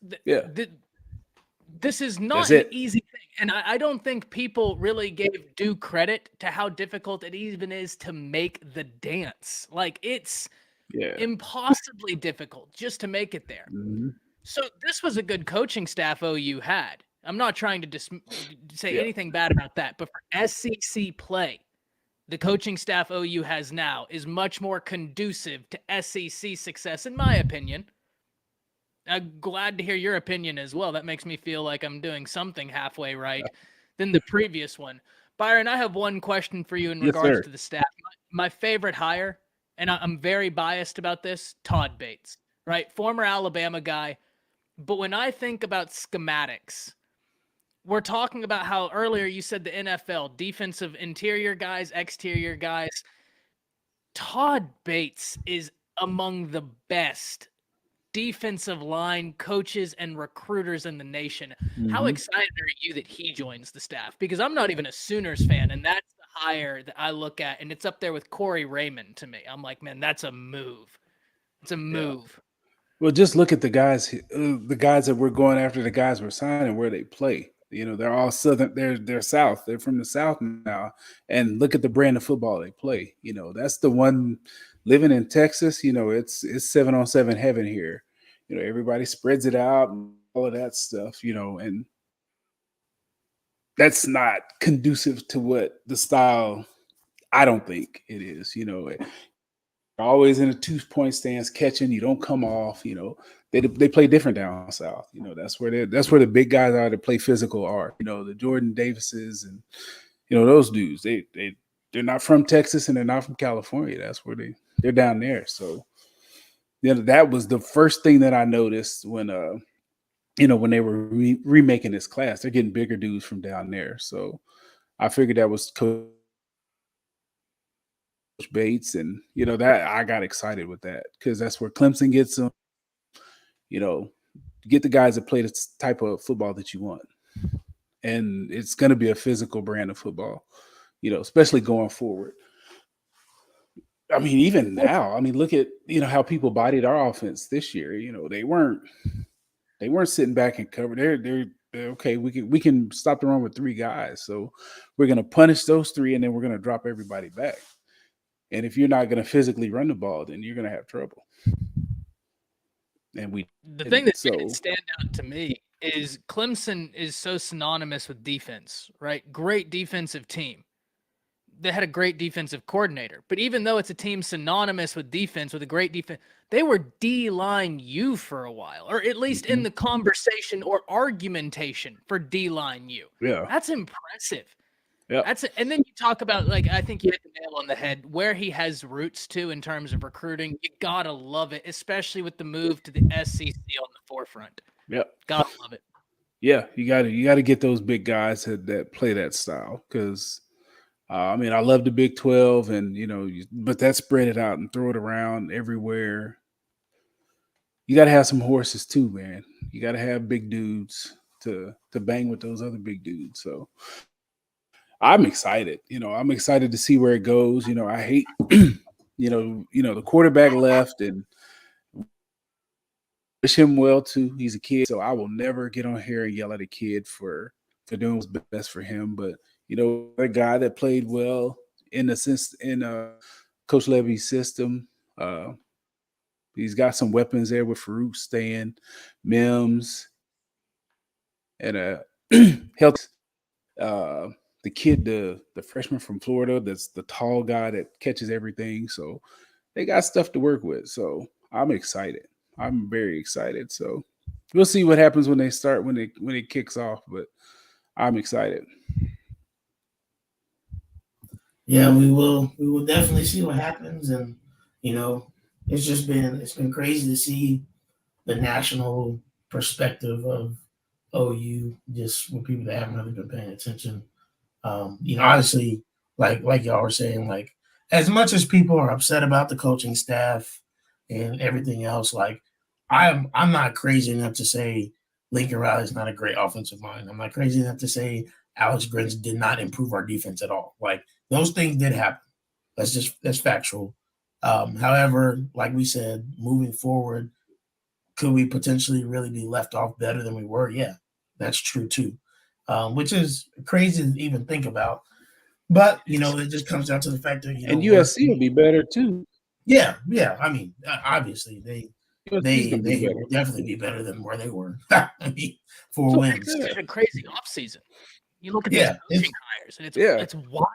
Speaker 2: is not
Speaker 3: an
Speaker 2: easy thing. And I don't think people really gave due credit to how difficult it even is to make the dance. Like, it's impossibly difficult just to make it there.
Speaker 3: Mm-hmm.
Speaker 2: So this was a good coaching staff OU had. I'm not trying to say anything bad about that, but for SEC play, the coaching staff OU has now is much more conducive to SEC success, in my opinion. I'm glad to hear your opinion as well. That makes me feel like I'm doing something halfway right than the previous one. Byron, I have one question for you in regards to the staff. My favorite hire and I'm very biased about this, Todd Bates, right? Former Alabama guy. But when I think about schematics, we're talking about how earlier you said the NFL, defensive interior guys, exterior guys. Todd Bates is among the best defensive line coaches and recruiters in the nation. How excited are you that he joins the staff? Because I'm not even a Sooners fan, and that's the hire that I look at, and it's up there with Corey Raymond to me. I'm like, man, that's a move. It's a move.
Speaker 3: Well, just look at the guys that we're going after, the guys we're signing, where they play. They're all Southern. They're South. They're from the South now, and look at the brand of football they play. That's the one. Living in Texas, it's 7-on-7 heaven here. Everybody spreads it out and all of that stuff. And that's not conducive to what the style. I don't think it is. Always in a 2-point stance catching. You don't come off. They play different down south. That's where the big guys are that play physical are. The Jordan Davises and those dudes. They're not from Texas and they're not from California. That's where they're down there. So that was the first thing that I noticed when when they were remaking this class. They're getting bigger dudes from down there. So I figured that was Coach Bates, and that I got excited with that because that's where Clemson gets them. Get the guys that play the type of football that you want, and it's going to be a physical brand of football. Especially going forward. I mean, even now, look at how people bodied our offense this year. They weren't sitting back and cover. They're okay. We can stop the run with 3 guys, so we're going to punish those 3, and then we're going to drop everybody back. And if you're not going to physically run the ball, then you're going to have trouble. And
Speaker 2: the thing that made it stand out to me is Clemson is so synonymous with defense, right? Great defensive team. They had a great defensive coordinator, but even though it's a team synonymous with defense, with a great defense, they were D-line U for a while, or at least in the conversation or argumentation for D-line U.
Speaker 3: Yeah.
Speaker 2: That's impressive.
Speaker 3: Yeah.
Speaker 2: And then you talk about, I think you hit the nail on the head, where he has roots to in terms of recruiting. You gotta love it, especially with the move to the SEC on the forefront.
Speaker 3: Yep.
Speaker 2: Gotta love it.
Speaker 3: Yeah, you gotta get those big guys that play that style because I love the Big 12 and but that spread it out and throw it around everywhere. You got to have some horses too, man. You got to have big dudes to bang with those other big dudes. So I'm excited. I'm excited to see where it goes. I hate, the quarterback left and wish him well too. He's a kid, so I will never get on here and yell at a kid for doing what's best for him. But a guy that played well in Coach Levy's system. He's got some weapons there with Farouk staying, Mims, and health. The kid, the freshman from Florida, that's the tall guy that catches everything. So they got stuff to work with. So I'm excited. I'm very excited. So we'll see what happens when they start, when it kicks off. But I'm excited.
Speaker 1: Yeah, we will definitely see what happens, and it's been crazy to see the national perspective of OU, just with people that haven't really been paying attention. Obviously, like y'all were saying, as much as people are upset about the coaching staff and everything else, I'm not crazy enough to say Lincoln Riley's not a great offensive mind. I'm not crazy enough to say Alex Grinch did not improve our defense at all. Those things did happen. That's factual. However, like we said, moving forward, could we potentially really be left off better than we were? Yeah, that's true too. Which is crazy to even think about. But it just comes down to the fact that
Speaker 3: and USC will be better too.
Speaker 1: Yeah. Obviously they will definitely be better than where they were. For wins.
Speaker 2: It's been a crazy offseason. You look at these coaching hires, and it's wild.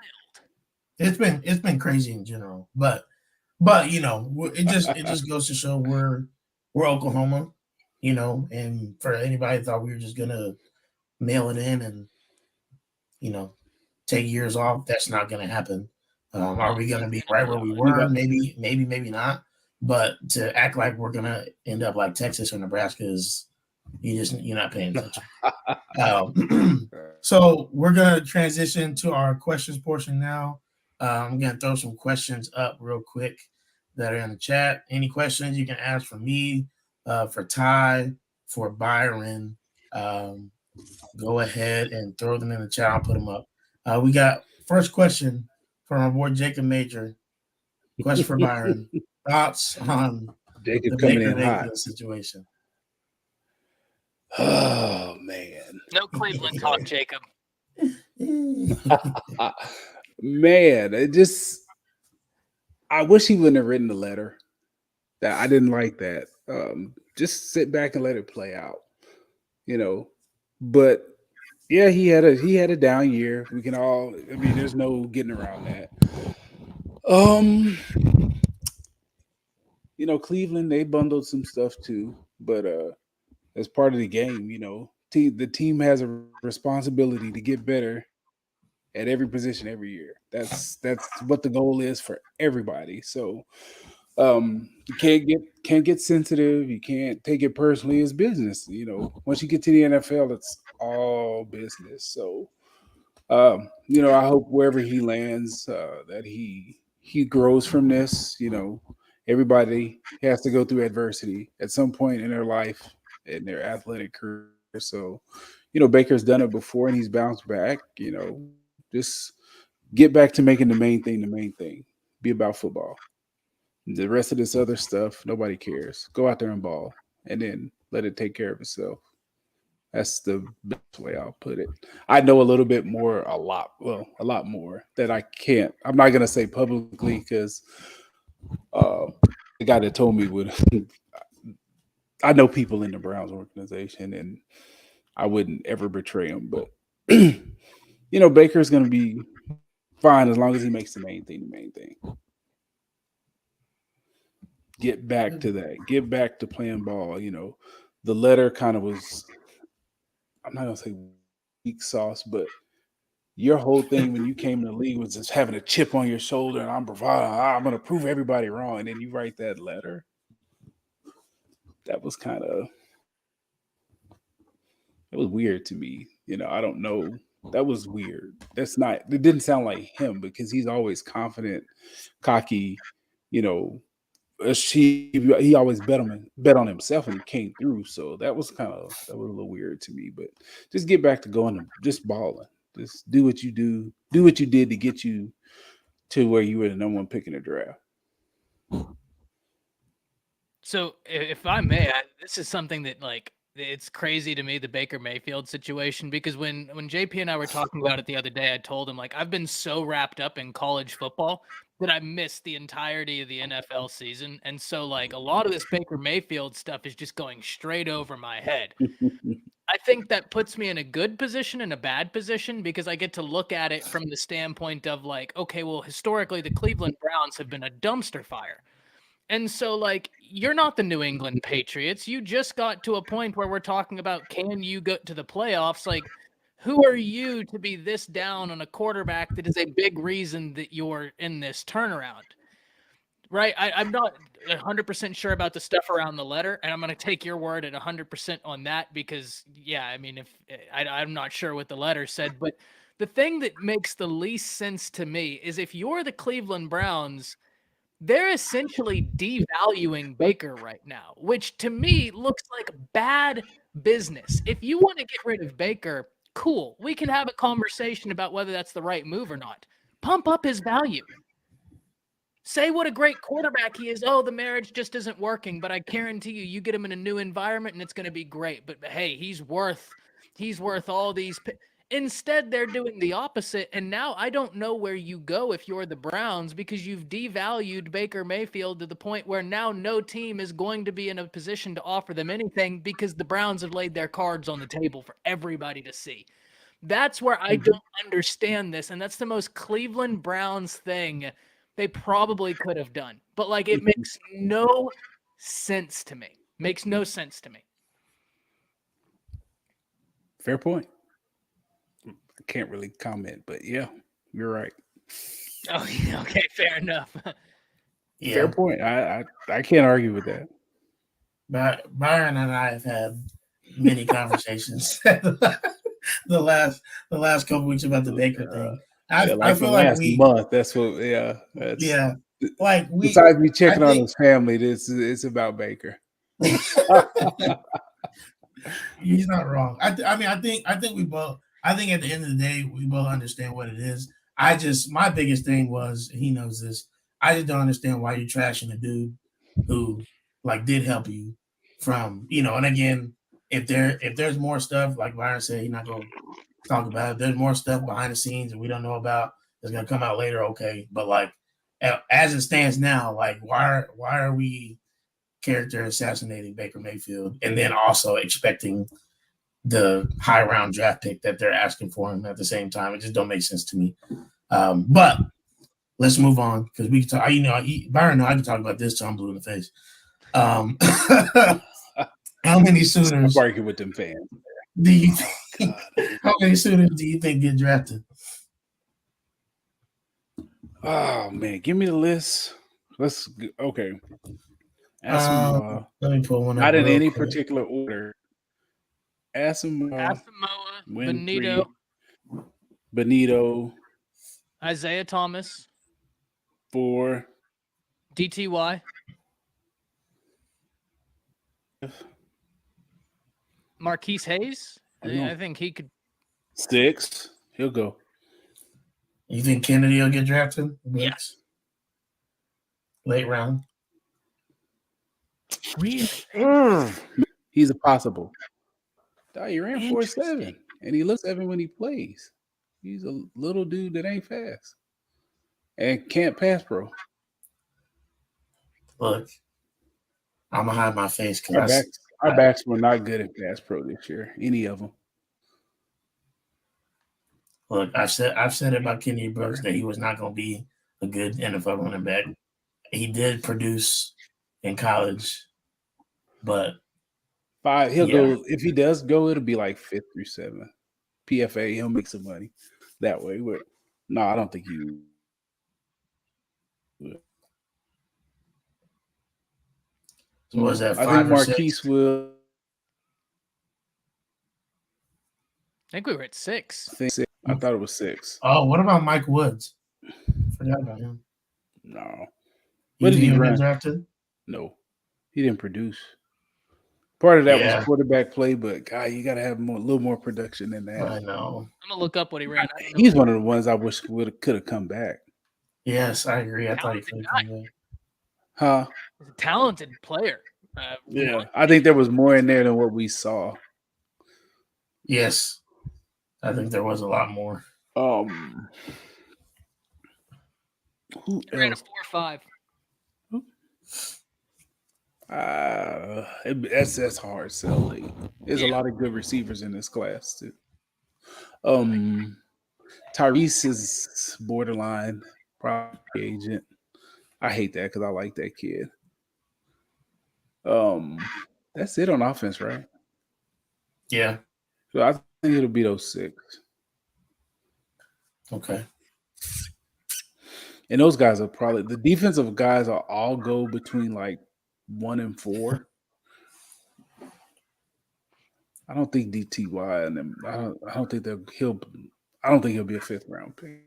Speaker 1: It's been crazy in general, but it just goes to show we're Oklahoma, and for anybody that thought we were just gonna mail it in and take years off, that's not gonna happen. Are we going to be
Speaker 2: He's
Speaker 1: right
Speaker 2: gonna
Speaker 1: where
Speaker 2: be
Speaker 1: we
Speaker 2: on.
Speaker 1: were? Maybe not. But to act like we're going to end up like Texas or Nebraska is you're not paying attention. So we're going to transition to our questions portion now. I'm going to throw some questions up real quick that are in the chat. Any questions you can ask for me, for Ty, for Byron. Go ahead and throw them in the chat. I'll put them up. We got first question from our boy Jacob Major. Question for Byron. Thoughts on
Speaker 3: Jacob
Speaker 1: the
Speaker 3: coming
Speaker 1: Baker
Speaker 3: in hot.
Speaker 1: Mayfield situation?
Speaker 3: Oh man.
Speaker 2: No Cleveland talk, Jacob.
Speaker 3: Man, I wish he wouldn't have written the letter. That I didn't like that. Just sit back and let it play out. But yeah, he had a down year. We can all there's no getting around that. Cleveland, they bundled some stuff too, but as part of the game, the team has a responsibility to get better at every position every year. That's what the goal is for everybody. So you can't get sensitive. You can't take it personally as business. Once you get to the NFL, it's all business. So I hope wherever he lands, that he grows from this. Everybody has to go through adversity at some point in their life, in their athletic career. So, Baker's done it before and he's bounced back. Just get back to making the main thing the main thing. Be about football. The rest of this other stuff, nobody cares. Go out there and ball, and then let it take care of itself. That's the best way I'll put it. I know a little bit more, a lot more that I can't. I'm not gonna say publicly because the guy that told me would. I know people in the Browns organization, and I wouldn't ever betray him. But Baker's gonna be fine as long as he makes the main thing the main thing. Get back to that. Get back to playing ball. The letter kind of was. I'm not gonna say weak sauce, but your whole thing when you came in the league was just having a chip on your shoulder, and I'm going to prove everybody wrong, and then you write that letter. That was weird to me. I don't know. That was weird. It didn't sound like him because he's always confident, cocky. He always bet on himself, and he came through. So that was a little weird to me. But just get back to going to just balling. Just do what you do. Do what you did to get you to where you were the number one pick in the draft.
Speaker 2: So, if I may, this is something that it's crazy to me, the Baker Mayfield situation, because when JP and I were talking about it the other day, I told him I've been so wrapped up in college football that I missed the entirety of the NFL season, and so a lot of this Baker Mayfield stuff is just going straight over my head. I think that puts me in a good position and a bad position because I get to look at it from the standpoint of okay, well, historically the Cleveland Browns have been a dumpster fire. And so, you're not the New England Patriots. You just got to a point where we're talking about, can you go to the playoffs? Who are you to be this down on a quarterback that is a big reason that you're in this turnaround? Right? I'm not 100% sure about the stuff around the letter, and I'm going to take your word at 100% on that because, yeah, if I'm not sure what the letter said, but the thing that makes the least sense to me is if you're the Cleveland Browns, they're essentially devaluing Baker right now, which to me looks like bad business. If you want to get rid of Baker, cool. We can have a conversation about whether that's the right move or not. Pump up his value. Say what a great quarterback he is. Oh, the marriage just isn't working, but I guarantee you, you get him in a new environment and it's going to be great. But hey, he's worth all these. Instead, they're doing the opposite. And now I don't know where you go if you're the Browns because you've devalued Baker Mayfield to the point where now no team is going to be in a position to offer them anything because the Browns have laid their cards on the table for everybody to see. That's where I don't understand this. And that's the most Cleveland Browns thing they probably could have done. But it makes no sense to me. Makes no sense to me.
Speaker 3: Fair point. I can't really comment, but yeah, you're right.
Speaker 2: Oh, yeah, okay, fair enough.
Speaker 1: Yeah,
Speaker 3: Fair point. I can't argue with that.
Speaker 1: Byron and I have had many conversations the last couple weeks about the Baker thing.
Speaker 3: Yeah,
Speaker 1: I
Speaker 3: like the
Speaker 1: feel like
Speaker 3: last month. That's what. Yeah, that's
Speaker 1: yeah, like
Speaker 3: besides me
Speaker 1: I
Speaker 3: checking on
Speaker 1: think
Speaker 3: his family. It's about Baker.
Speaker 1: he's not wrong. I mean, I think we both. I think at the end of the day, we both understand what it is. My biggest thing was, he knows this. I just don't understand why you're trashing a dude who like did help you from, and again, if there's more stuff, like Byron said, he's not gonna talk about it. There's more stuff behind the scenes that we don't know about that's gonna come out later, okay. But like as it stands now, like why are we character assassinating Baker Mayfield and then also expecting the high round draft pick that they're asking for him at the same time? It just don't make sense to me. But let's move on because we can talk. Byron, I can talk about this till I'm blue in the face. How many
Speaker 3: Stop
Speaker 1: suitors
Speaker 3: arguing with them fans.
Speaker 1: do you think? How many suitors do you think get drafted?
Speaker 3: Oh man, give me the list. Okay. Asamoah,
Speaker 1: Let me pull one up
Speaker 3: not in
Speaker 1: real
Speaker 3: any
Speaker 1: quick.
Speaker 3: particular order. Asamoah,
Speaker 2: Asamoah,
Speaker 3: Winfrey, Benito,
Speaker 2: Isaiah Thomas,
Speaker 3: 4,
Speaker 2: DTY, Marquise Hayes. I think he could.
Speaker 3: 6. He'll go.
Speaker 1: You think Kennedy will get drafted?
Speaker 2: Yes.
Speaker 1: Late round.
Speaker 2: Really?
Speaker 3: He's a possible. He ran 4.7, and he looks 7 when he plays. He's a little dude that ain't fast and can't pass pro.
Speaker 1: Look, I'm gonna hide my face because
Speaker 3: Our backs were not good at pass pro this year. Any of them.
Speaker 1: look, I've said about Kenny Brooks that he was not gonna be a good NFL running back. He did produce in college, but
Speaker 3: 5. He'll go if he does go. It'll be like 5th through 7th. PFA. He'll make some money that way. But no, I don't think he.
Speaker 1: So was that 5
Speaker 3: I think
Speaker 1: or
Speaker 3: Marquise
Speaker 1: 6?
Speaker 3: will.
Speaker 2: I think we were at 6.
Speaker 3: I thought it was 6.
Speaker 1: Oh, what about Mike Woods? Forgot about him.
Speaker 3: No.
Speaker 1: What did he get drafted?
Speaker 3: No, he didn't produce. Part of that
Speaker 1: Yeah.
Speaker 3: was quarterback play, but God, you got to have a little more production than that.
Speaker 1: I know.
Speaker 2: I'm gonna look up what he ran.
Speaker 3: He's one of the ones I wish could have come back.
Speaker 1: Yes, I agree. I thought he could have come back.
Speaker 3: Huh?
Speaker 2: He's a talented player.
Speaker 3: Yeah, I think there was more in there than what we saw.
Speaker 1: Yes, I think there was a lot more.
Speaker 3: Who
Speaker 2: He ran a
Speaker 3: else?
Speaker 2: 4.5.
Speaker 3: That's hard sell. There's a lot of good receivers in this class too. Tyrese is borderline probably agent. I hate that because I like that kid. That's it on offense, right?
Speaker 1: Yeah.
Speaker 3: So I think it'll be those 6.
Speaker 1: Okay.
Speaker 3: And those guys are probably the defensive guys will all go between like 1 and 4. I don't think DTY and them. I don't think he'll be a 5th round pick.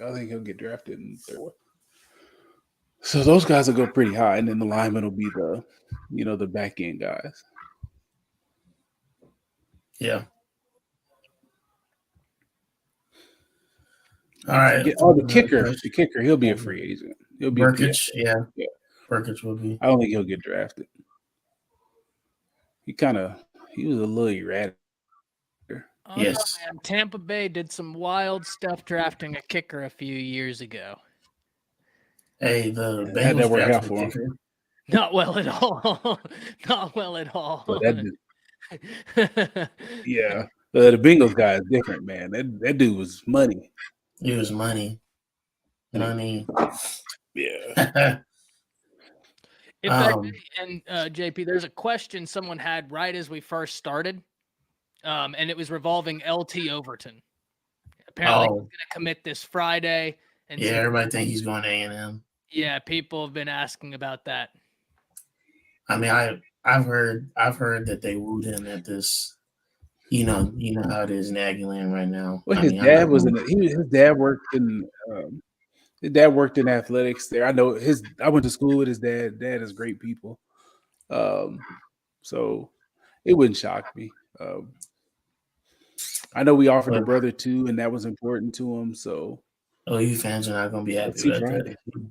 Speaker 3: I think he'll get drafted in 3rd. So those guys will go pretty high, and then the linemen will be the back end guys.
Speaker 1: Yeah. All right.
Speaker 3: The kicker, he'll be a free agent. He'll be
Speaker 1: Burkich. Yeah. Burkich will be.
Speaker 3: I don't think he'll get drafted. He was a little erratic.
Speaker 1: Yes.
Speaker 2: Man. Tampa Bay did some wild stuff drafting a kicker a few years ago.
Speaker 1: Hey, the Bengals
Speaker 3: that work out
Speaker 1: drafted
Speaker 3: for
Speaker 1: a
Speaker 3: him.
Speaker 1: kicker.
Speaker 2: Not well at all. Not well at all.
Speaker 3: But yeah. The Bengals guy is different, man. That dude was money.
Speaker 1: It was money. You know what I mean?
Speaker 3: Yeah.
Speaker 2: In fact, and JP, there's a question someone had right as we first started, and it was revolving LT Overton. Apparently, he's
Speaker 1: Oh,
Speaker 2: going to commit this Friday. And
Speaker 1: yeah,
Speaker 2: so,
Speaker 1: everybody think he's going to A&M.
Speaker 2: yeah, people have been asking about that.
Speaker 1: I mean, I've heard that they wooed him at this. You know how it is in Aggieland right now.
Speaker 3: Well,
Speaker 1: I
Speaker 3: his
Speaker 1: mean, I'm
Speaker 3: dad
Speaker 1: not
Speaker 3: was
Speaker 1: going.
Speaker 3: his dad worked in athletics there. I know I went to school with his dad. Dad is great people. So it wouldn't shock me. I know we offered the
Speaker 1: But
Speaker 3: brother too, and that was important to him. So
Speaker 1: OU fans are not going to be happy
Speaker 3: let's see
Speaker 1: about
Speaker 3: Friday.
Speaker 1: that.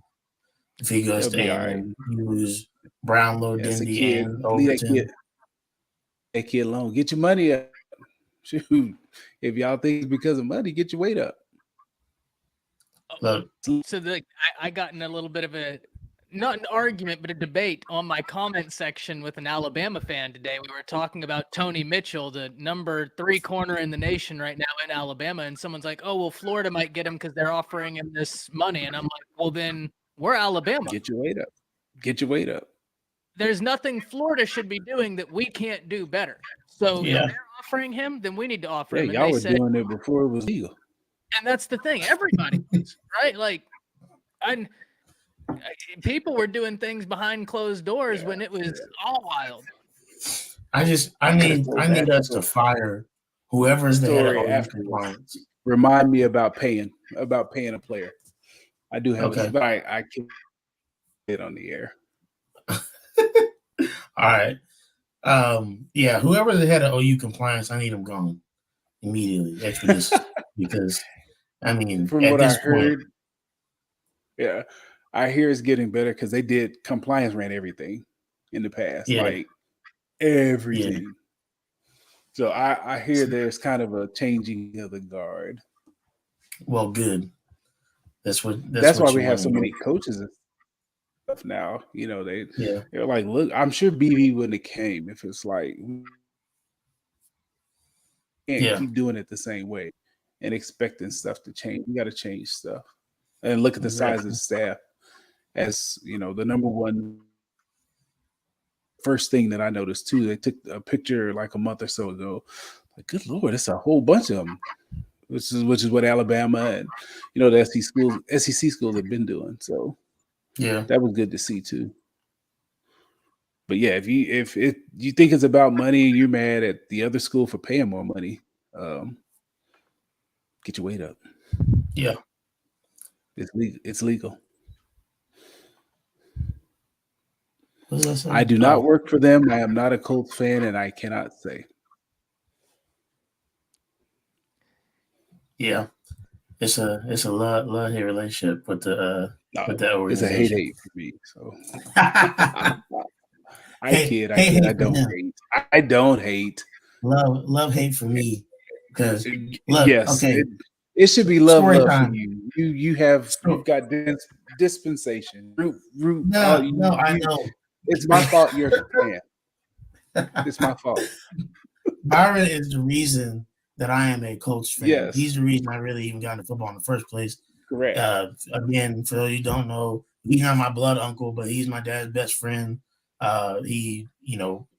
Speaker 1: If he goes
Speaker 3: He'll
Speaker 1: to
Speaker 3: be all right.
Speaker 1: A&M, you lose Brownlow,
Speaker 3: Yeah, it's a
Speaker 1: Dindy,
Speaker 3: kid.
Speaker 1: and
Speaker 3: Leave
Speaker 1: Overton.
Speaker 3: that kid alone. Get your money up. Shoot. If y'all think it's because of money, get your weight up.
Speaker 1: Look,
Speaker 2: So I got in a little bit of not an argument, but a debate on my comment section with an Alabama fan today. We were talking about Tony Mitchell, the number 3 corner in the nation right now in Alabama. And someone's like, oh, well, Florida might get him because they're offering him this money. And I'm like, well, then we're Alabama.
Speaker 3: Get your weight up. Get your weight up.
Speaker 2: There's nothing Florida should be doing that we can't do better. So
Speaker 1: yeah.
Speaker 2: if they're offering him, then we need to offer
Speaker 3: Yeah,
Speaker 2: him. And
Speaker 3: y'all
Speaker 2: they
Speaker 3: were
Speaker 2: said,
Speaker 3: doing it before it was legal.
Speaker 2: and that's the thing. Everybody was, right? Like, people were doing things behind closed doors when it was all wild.
Speaker 1: I need us to fire whoever's the head of
Speaker 3: Story
Speaker 1: OU
Speaker 3: after
Speaker 1: compliance.
Speaker 3: remind me about paying a player. I do have
Speaker 1: Okay.
Speaker 3: but I can't get it on the air.
Speaker 1: All right. Yeah, whoever's the head of OU compliance, I need him gone immediately, expeditiously. Because I mean,
Speaker 3: From
Speaker 1: at
Speaker 3: what I
Speaker 1: this
Speaker 3: heard,
Speaker 1: point,
Speaker 3: yeah, I hear it's getting better because they did compliance ran everything in the past,
Speaker 1: yeah,
Speaker 3: like everything. So I hear there's kind of a changing of the guard.
Speaker 1: well, good. That's
Speaker 3: That's
Speaker 1: what
Speaker 3: why
Speaker 1: you
Speaker 3: we have
Speaker 1: want
Speaker 3: so
Speaker 1: to
Speaker 3: many
Speaker 1: do.
Speaker 3: coaches and stuff now. You know,
Speaker 1: Yeah,
Speaker 3: they're like, look, I'm sure BB wouldn't have came if it's like we can't
Speaker 1: yeah,
Speaker 3: keep doing it the same way and expecting stuff to change. We got to change stuff and look at the size of
Speaker 1: exactly.
Speaker 3: the staff. As you know, the number one first thing that I noticed too, they took a picture like a month or so ago. Like, good Lord, it's a whole bunch of them. Which is what Alabama and the SEC schools have been doing. So
Speaker 1: Yeah,
Speaker 3: that was good to see too. But yeah, if you think it's about money and you're mad at the other school for paying more money, get your weight up.
Speaker 1: yeah.
Speaker 3: It's legal.
Speaker 1: What was I
Speaker 3: I
Speaker 1: saying?
Speaker 3: do not work for them. I am not a Colts fan, and I cannot say.
Speaker 1: Yeah, it's a love hate relationship with the
Speaker 3: No, it's a
Speaker 1: organization.
Speaker 3: hate for me. So I
Speaker 1: hate
Speaker 3: kid.
Speaker 1: hate
Speaker 3: I
Speaker 1: for
Speaker 3: don't
Speaker 1: him.
Speaker 3: hate. I don't hate.
Speaker 1: Love hate for me. Because look,
Speaker 3: Yes,
Speaker 1: okay,
Speaker 3: it should be love
Speaker 1: story
Speaker 3: for
Speaker 1: time.
Speaker 3: you. You've got dispensation. Root.
Speaker 1: No, I know.
Speaker 3: It's my fault. You're a fan. It's my fault.
Speaker 1: Byron is the reason that I am a Colts fan.
Speaker 3: Yes,
Speaker 1: He's the reason I really even got into football in the first place.
Speaker 3: correct.
Speaker 1: Again, for those you don't know, he's not my blood uncle, but he's my dad's best friend. He,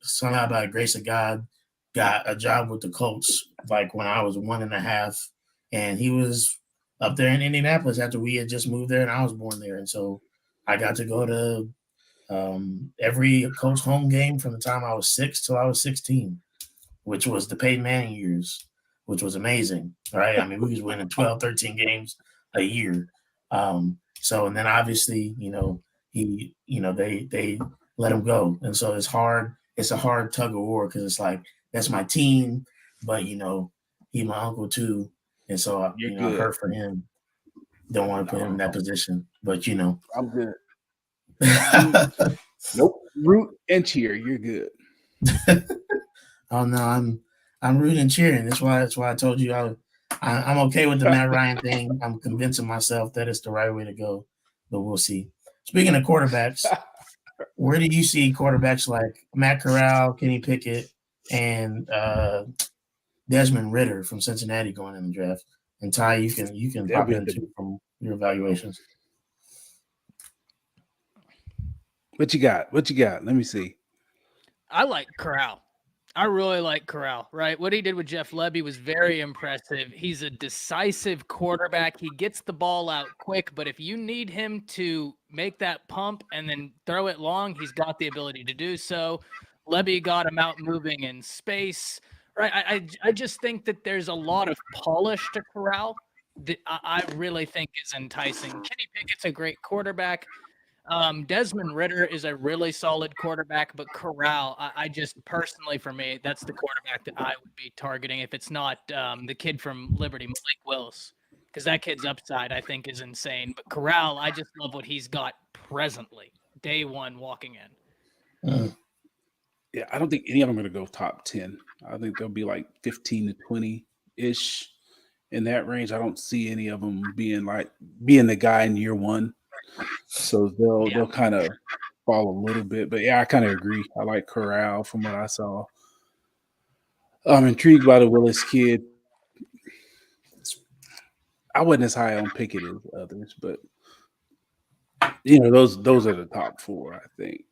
Speaker 1: somehow by the grace of God, got a job with the Colts like when I was 1.5, and he was up there in Indianapolis after we had just moved there, and I was born there, and so I got to go to every Colts home game from the time I was 6 till I was 16, which was the Peyton Manning years, which was amazing, right? I mean, we was winning 12, 13 games a year. So, and then obviously, they let him go. And so it's a hard tug of war because it's like, that's my team, but, he my uncle too. And so, I hurt for him. Don't want to put him in that position, but,
Speaker 3: I'm good. Nope. Root and cheer. You're good.
Speaker 1: Oh no, I'm rooting and cheering. That's why I told you I'm okay with the Matt Ryan thing. I'm convincing myself that it's the right way to go, but we'll see. Speaking of quarterbacks, where do you see quarterbacks like Matt Corral, Kenny Pickett, and Desmond Ritter from Cincinnati going in the draft? And Ty, you can
Speaker 3: They'll
Speaker 1: pop
Speaker 3: be
Speaker 1: into from your evaluations.
Speaker 3: What you got? Let me see.
Speaker 2: I like Corral. I really like Corral, right? What he did with Jeff Lebby was very impressive. He's a decisive quarterback. He gets the ball out quick, but if you need him to make that pump and then throw it long, he's got the ability to do so. Lebby got him out moving in space, right? I just think that there's a lot of polish to Corral that I really think is enticing. Kenny Pickett's a great quarterback. Desmond Ritter is a really solid quarterback, but Corral, I just personally, for me, that's the quarterback that I would be targeting if it's not the kid from Liberty, Malik Willis, because that kid's upside, I think, is insane. But Corral, I just love what he's got presently, day one walking in.
Speaker 3: Yeah, I don't think any of them are going to go top 10. I think they'll be like 15 to 20 ish in that range. I don't see any of them being the guy in year one. So they'll kind of fall a little bit. But yeah, I kind of agree. I like Corral from what I saw. I'm intrigued by the Willis kid. I wasn't as high on Pickett as others, but those are the top four, I think.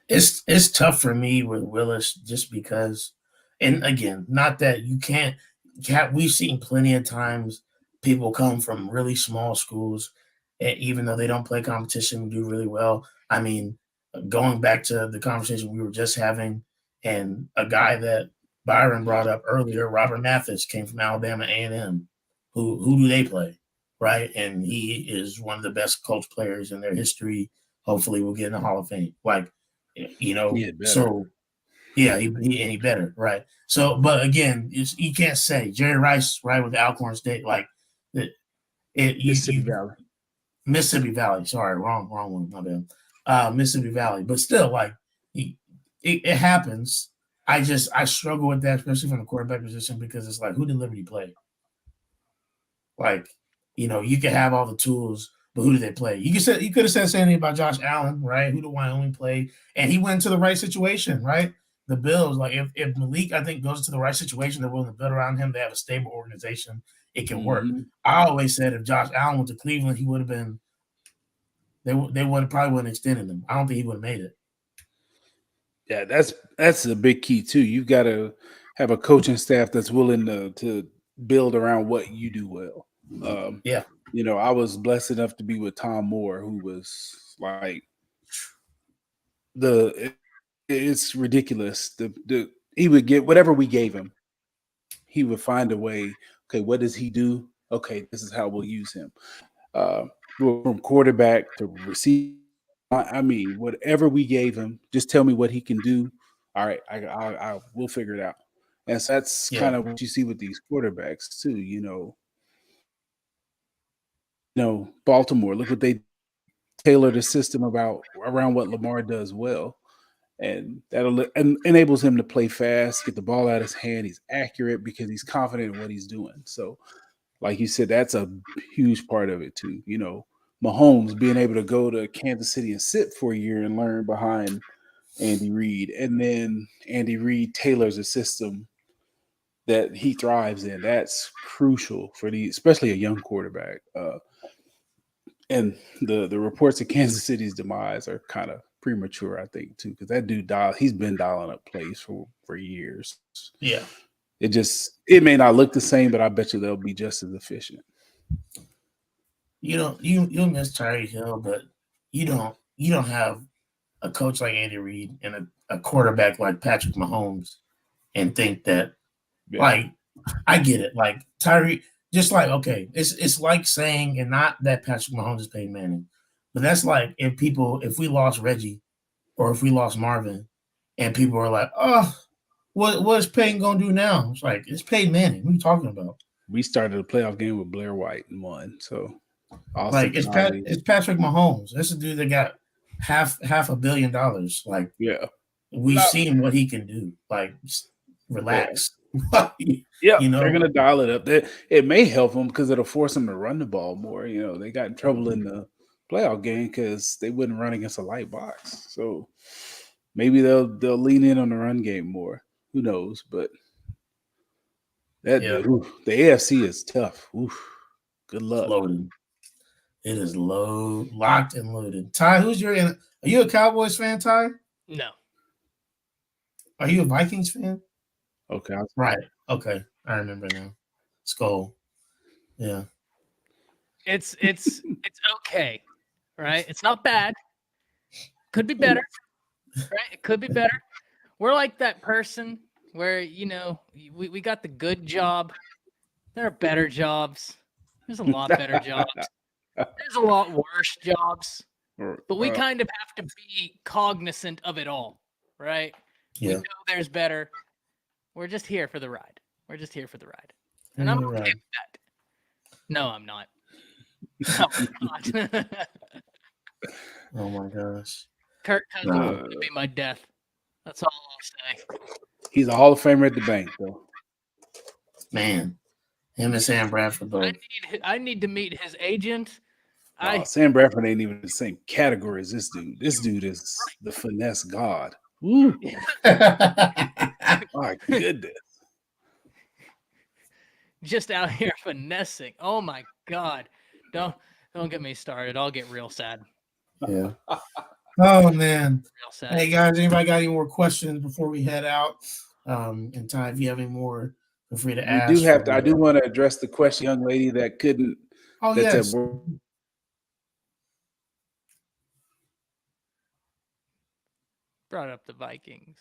Speaker 1: It's tough for me with Willis just because, and again, not that you can't. We've seen plenty of times people come from really small schools, and even though they don't play competition, do really well. I mean, going back to the conversation we were just having, and a guy that Byron brought up earlier, Robert Mathis, came from Alabama A&M. Who do they play, right? And he is one of the best coach players in their history. Hopefully, we'll get in the Hall of Fame. So yeah, he better, right? So, but again, you can't say Jerry Rice, right, with Alcorn State, like
Speaker 3: Mississippi Valley.
Speaker 1: Mississippi Valley. Sorry, wrong one, my bad. Mississippi Valley, but still, like it happens. I struggle with that, especially from the quarterback position, because it's like, who did Liberty play? Like, you could have all the tools, but who did they play? You could have said something about Josh Allen, right? Who did Wyoming play? And he went to the right situation, right? The Bills, like if Malik, I think, goes to the right situation, they're willing to build around him. They have a stable organization. It can work. I always said if Josh Allen went to Cleveland, he would have been. They would probably wouldn't extended him. I don't think he would have made it.
Speaker 3: Yeah, that's a big key too. You've got to have a coaching staff that's willing to build around what you do well.
Speaker 1: Yeah.
Speaker 3: I was blessed enough to be with Tom Moore, who was like it's ridiculous. He would get whatever we gave him. He would find a way. Okay, what does he do? Okay, this is how we'll use him. From quarterback to receiver. I mean, whatever we gave him, just tell me what he can do. All right, I we'll figure it out. And so that's kind of what you see with these quarterbacks too. Baltimore. Look what they tailored a system around what Lamar does well, and that enables him to play fast, get the ball out of his hand. He's accurate because he's confident in what he's doing. So, like you said, that's a huge part of it too. Mahomes being able to go to Kansas City and sit for a year and learn behind Andy Reid, and then Andy Reid tailors a system that he thrives in. That's crucial for especially a young quarterback. And the reports of Kansas City's demise are kind of premature, I think, too, because that dude he's been dialing up plays for years.
Speaker 1: Yeah.
Speaker 3: It may not look the same, but I bet you they'll be just as efficient.
Speaker 1: You miss Tyreek Hill, but you don't have a coach like Andy Reid and a quarterback like Patrick Mahomes and think that like I get it. Like Tyreek, just like, okay, it's like saying, and not that Patrick Mahomes is Peyton Manning, but that's like if we lost Reggie or if we lost Marvin and people are like, oh, what is Peyton gonna do now? It's like, it's Peyton Manning. What are you talking about?
Speaker 3: We started a playoff game with Blair White and won. So
Speaker 1: like it's Patrick Mahomes. That's a dude that got half $1 billion. Like,
Speaker 3: yeah,
Speaker 1: we've seen what he can do. Like, relax.
Speaker 3: Yeah, they're gonna dial it up. It may help them because it'll force them to run the ball more. They got in trouble in the playoff game because they wouldn't run against a light box. So maybe they'll lean in on the run game more. Who knows? But the AFC is tough. Oof, good luck.
Speaker 1: Loaded. It is locked and loaded. Ty, are you a Cowboys fan, Ty?
Speaker 2: No.
Speaker 1: Are you a Vikings fan?
Speaker 3: Okay.
Speaker 1: Right. Okay. I remember now. Skull. Yeah.
Speaker 2: It's okay, right? It's not bad. Could be better, right? It could be better. We're like that person where, we got the good job. There are better jobs. There's a lot better jobs. There's a lot worse jobs. But we kind of have to be cognizant of it all, right? We
Speaker 1: Yeah.
Speaker 2: know there's better. We're just here for the ride. We're just here for the ride. And
Speaker 1: You're
Speaker 2: I'm okay
Speaker 1: right.
Speaker 2: with that. No, I'm not. No, I'm not.
Speaker 1: Oh my gosh.
Speaker 2: Kirk Cousins is going to be my death. That's all I'll say.
Speaker 3: He's a Hall of Famer at the bank, though.
Speaker 1: Man. Him and Sam Bradford both.
Speaker 2: I need to meet his agent.
Speaker 3: Sam Bradford ain't even in the same category as this dude. This dude is the finesse god. Woo. My goodness.
Speaker 2: Just out here finessing. Oh my God. Don't get me started. I'll get real sad.
Speaker 1: Yeah. Oh man.
Speaker 2: Real sad.
Speaker 1: Hey guys, anybody got any more questions before we head out? And Ty, if you have any more, feel free to ask.
Speaker 3: I do want to address the question, young lady that couldn't.
Speaker 1: Oh yes.
Speaker 2: Brought up the Vikings.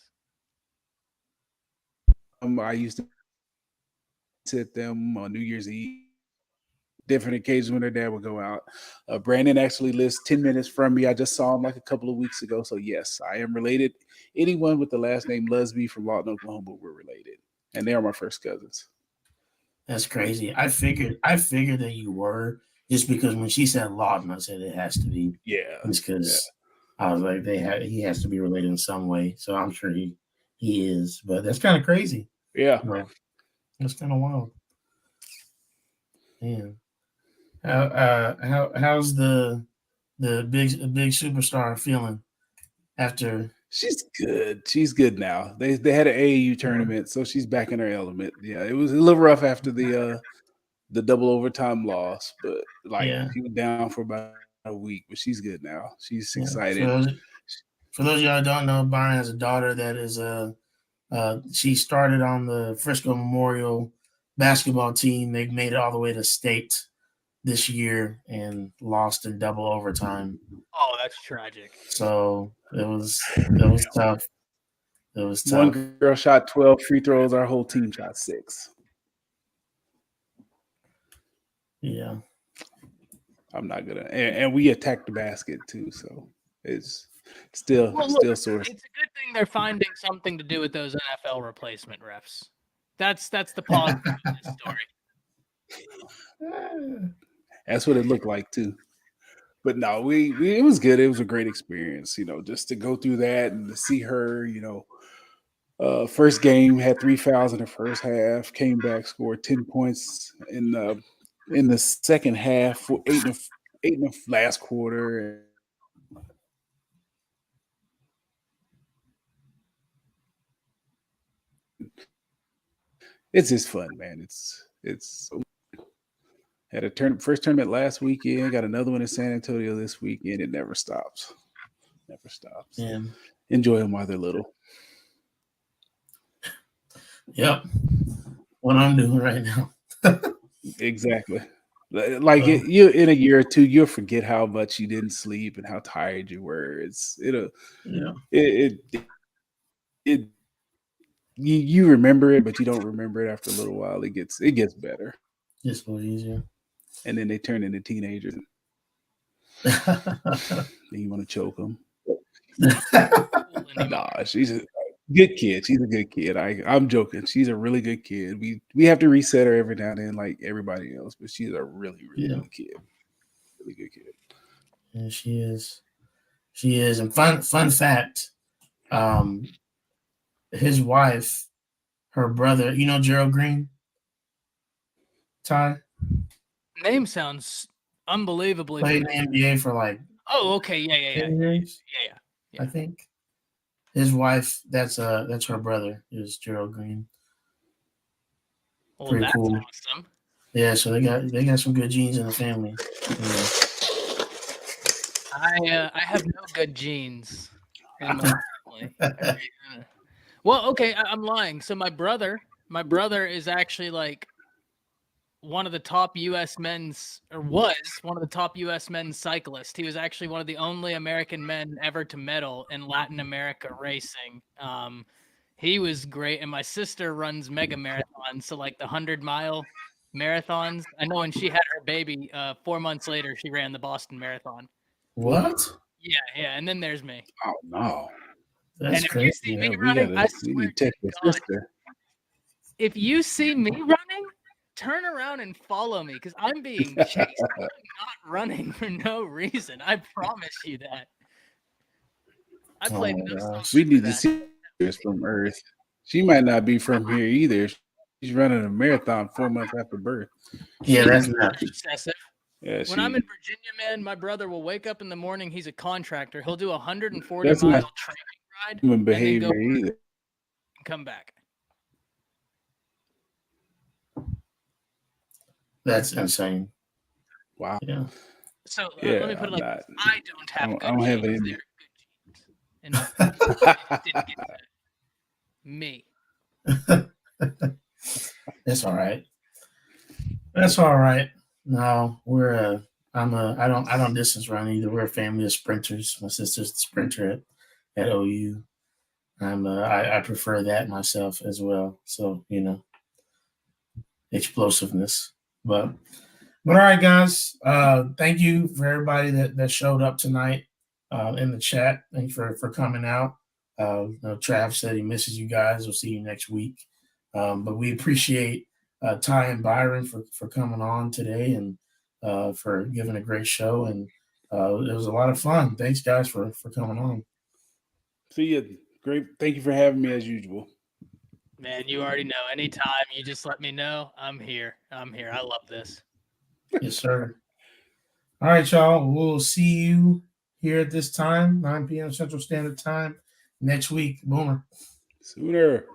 Speaker 3: I used to sit them on New Year's Eve. Different occasions when their dad would go out. Brandon actually lives 10 minutes from me. I just saw him like a couple of weeks ago. So yes, I am related. Anyone with the last name Lusby from Lawton, Oklahoma, we're related. And they are my first cousins.
Speaker 1: That's crazy. I figured that you were, just because when she said Lawton, I said it has to be.
Speaker 3: Yeah.
Speaker 1: Just because I was like, he has to be related in some way. So I'm sure he is. But that's kind of crazy.
Speaker 3: Yeah.
Speaker 1: That's kind of wild. Man. How's the big superstar feeling after?
Speaker 3: She's good. She's good now. They had an AAU tournament, so she's back in her element. Yeah, it was a little rough after the double overtime loss, but she was down for about a week, but she's good now. She's excited.
Speaker 1: For those of y'all who don't know, Byron has a daughter that is she started on the Frisco Memorial basketball team. They've made it all the way to state this year and lost in double overtime.
Speaker 2: Oh, that's tragic.
Speaker 1: So it was tough. It was tough.
Speaker 3: One girl shot 12 free throws. Our whole team shot 6.
Speaker 1: Yeah.
Speaker 3: I'm not gonna, and we attacked the basket too. So it's still sore.
Speaker 2: It's a good thing they're finding something to do with those NFL replacement refs. That's the positive of this story.
Speaker 3: That's what it looked like too. But no, it was good. It was a great experience, just to go through that and to see her, first game, had 3 fouls in the first half, came back, scored 10 points in the second half, 8 in the last quarter. It's just fun, man. It's had a first tournament last weekend, got another one in San Antonio this weekend. It never stops. Never stops.
Speaker 1: Yeah.
Speaker 3: Enjoy them while they're little.
Speaker 1: Yep. What I'm doing right now.
Speaker 3: Exactly. Like you in a year or two, you'll forget how much you didn't sleep and how tired you were. You remember it, but you don't remember it after a little while. It gets better.
Speaker 1: Just a little easier.
Speaker 3: And then they turn into teenagers. Then you want to choke them. Nah, she's a good kid. She's a good kid. I'm joking. She's a really good kid. We have to reset her every now and then, like everybody else, but she's a really, really good kid. Really good kid.
Speaker 1: Yeah, she is. She is. And fun fact, his wife, her brother, Gerald Green? Ty?
Speaker 2: Name sounds unbelievably
Speaker 1: played in the NBA for like.
Speaker 2: Oh, okay. Yeah.
Speaker 1: I think his wife. That's her brother. Is Gerald Green.
Speaker 2: Well,
Speaker 1: pretty
Speaker 2: that's
Speaker 1: cool.
Speaker 2: Awesome.
Speaker 1: Yeah, so they got some good genes in the family.
Speaker 2: I have no good genes in my family. Well, okay, I'm lying. So my brother is actually like one of the top U.S. men's, or was one of the top U.S. men's cyclists. He was actually one of the only American men ever to medal in Latin America racing. He was great, and my sister runs mega marathons, so like the 100-mile marathons. I know when she had her baby, 4 months later, she ran the Boston Marathon.
Speaker 1: What?
Speaker 2: Yeah, and then there's me.
Speaker 3: Oh no.
Speaker 1: That's
Speaker 2: And if
Speaker 1: crazy.
Speaker 2: you see
Speaker 3: Yeah,
Speaker 2: me
Speaker 3: we
Speaker 2: running, I
Speaker 3: need
Speaker 2: swear
Speaker 3: to
Speaker 2: to
Speaker 3: text your
Speaker 2: God,
Speaker 3: sister.
Speaker 2: if you see me running, turn around and follow me because I'm being chased. I'm not running for no reason. I promise you that. I played
Speaker 1: Oh,
Speaker 2: no
Speaker 1: gosh.
Speaker 2: soccer
Speaker 3: We
Speaker 2: for
Speaker 3: need to
Speaker 2: that.
Speaker 3: see this from Earth. She might not be from here either. She's running a marathon 4 months after birth.
Speaker 1: Yeah, that's
Speaker 2: She's
Speaker 1: nuts.
Speaker 2: excessive.
Speaker 3: Yeah,
Speaker 2: When I'm in Virginia, man, my brother will wake up in the morning. He's a contractor. He'll do a 140-mile
Speaker 3: that's not
Speaker 2: training ride
Speaker 3: human
Speaker 2: and then go
Speaker 3: behavior either.
Speaker 2: and come back.
Speaker 1: That's insane.
Speaker 3: Wow.
Speaker 1: Yeah.
Speaker 2: So
Speaker 3: Yeah,
Speaker 2: let me put it like this. I don't have
Speaker 3: I don't have
Speaker 2: genes.
Speaker 3: any.
Speaker 2: They're good genes. And it didn't get to me.
Speaker 1: That's all right. That's all right. No, we're I don't distance run either. We're a family of sprinters. My sister's the sprinter at OU. I prefer that myself as well. So, explosiveness. But all right, guys. Thank you for everybody that showed up tonight in the chat. Thanks for coming out. Trav said he misses you guys. We'll see you next week. But we appreciate Ty and Byron for coming on today and for giving a great show. And it was a lot of fun. Thanks, guys, for coming on.
Speaker 3: See you. Great. Thank you for having me as usual.
Speaker 2: Man, you already know. Anytime you just let me know, I'm here. I love this.
Speaker 1: Yes, sir. All right, y'all. We'll see you here at this time, 9 p.m. Central Standard Time next week. Boomer.
Speaker 3: Sooner.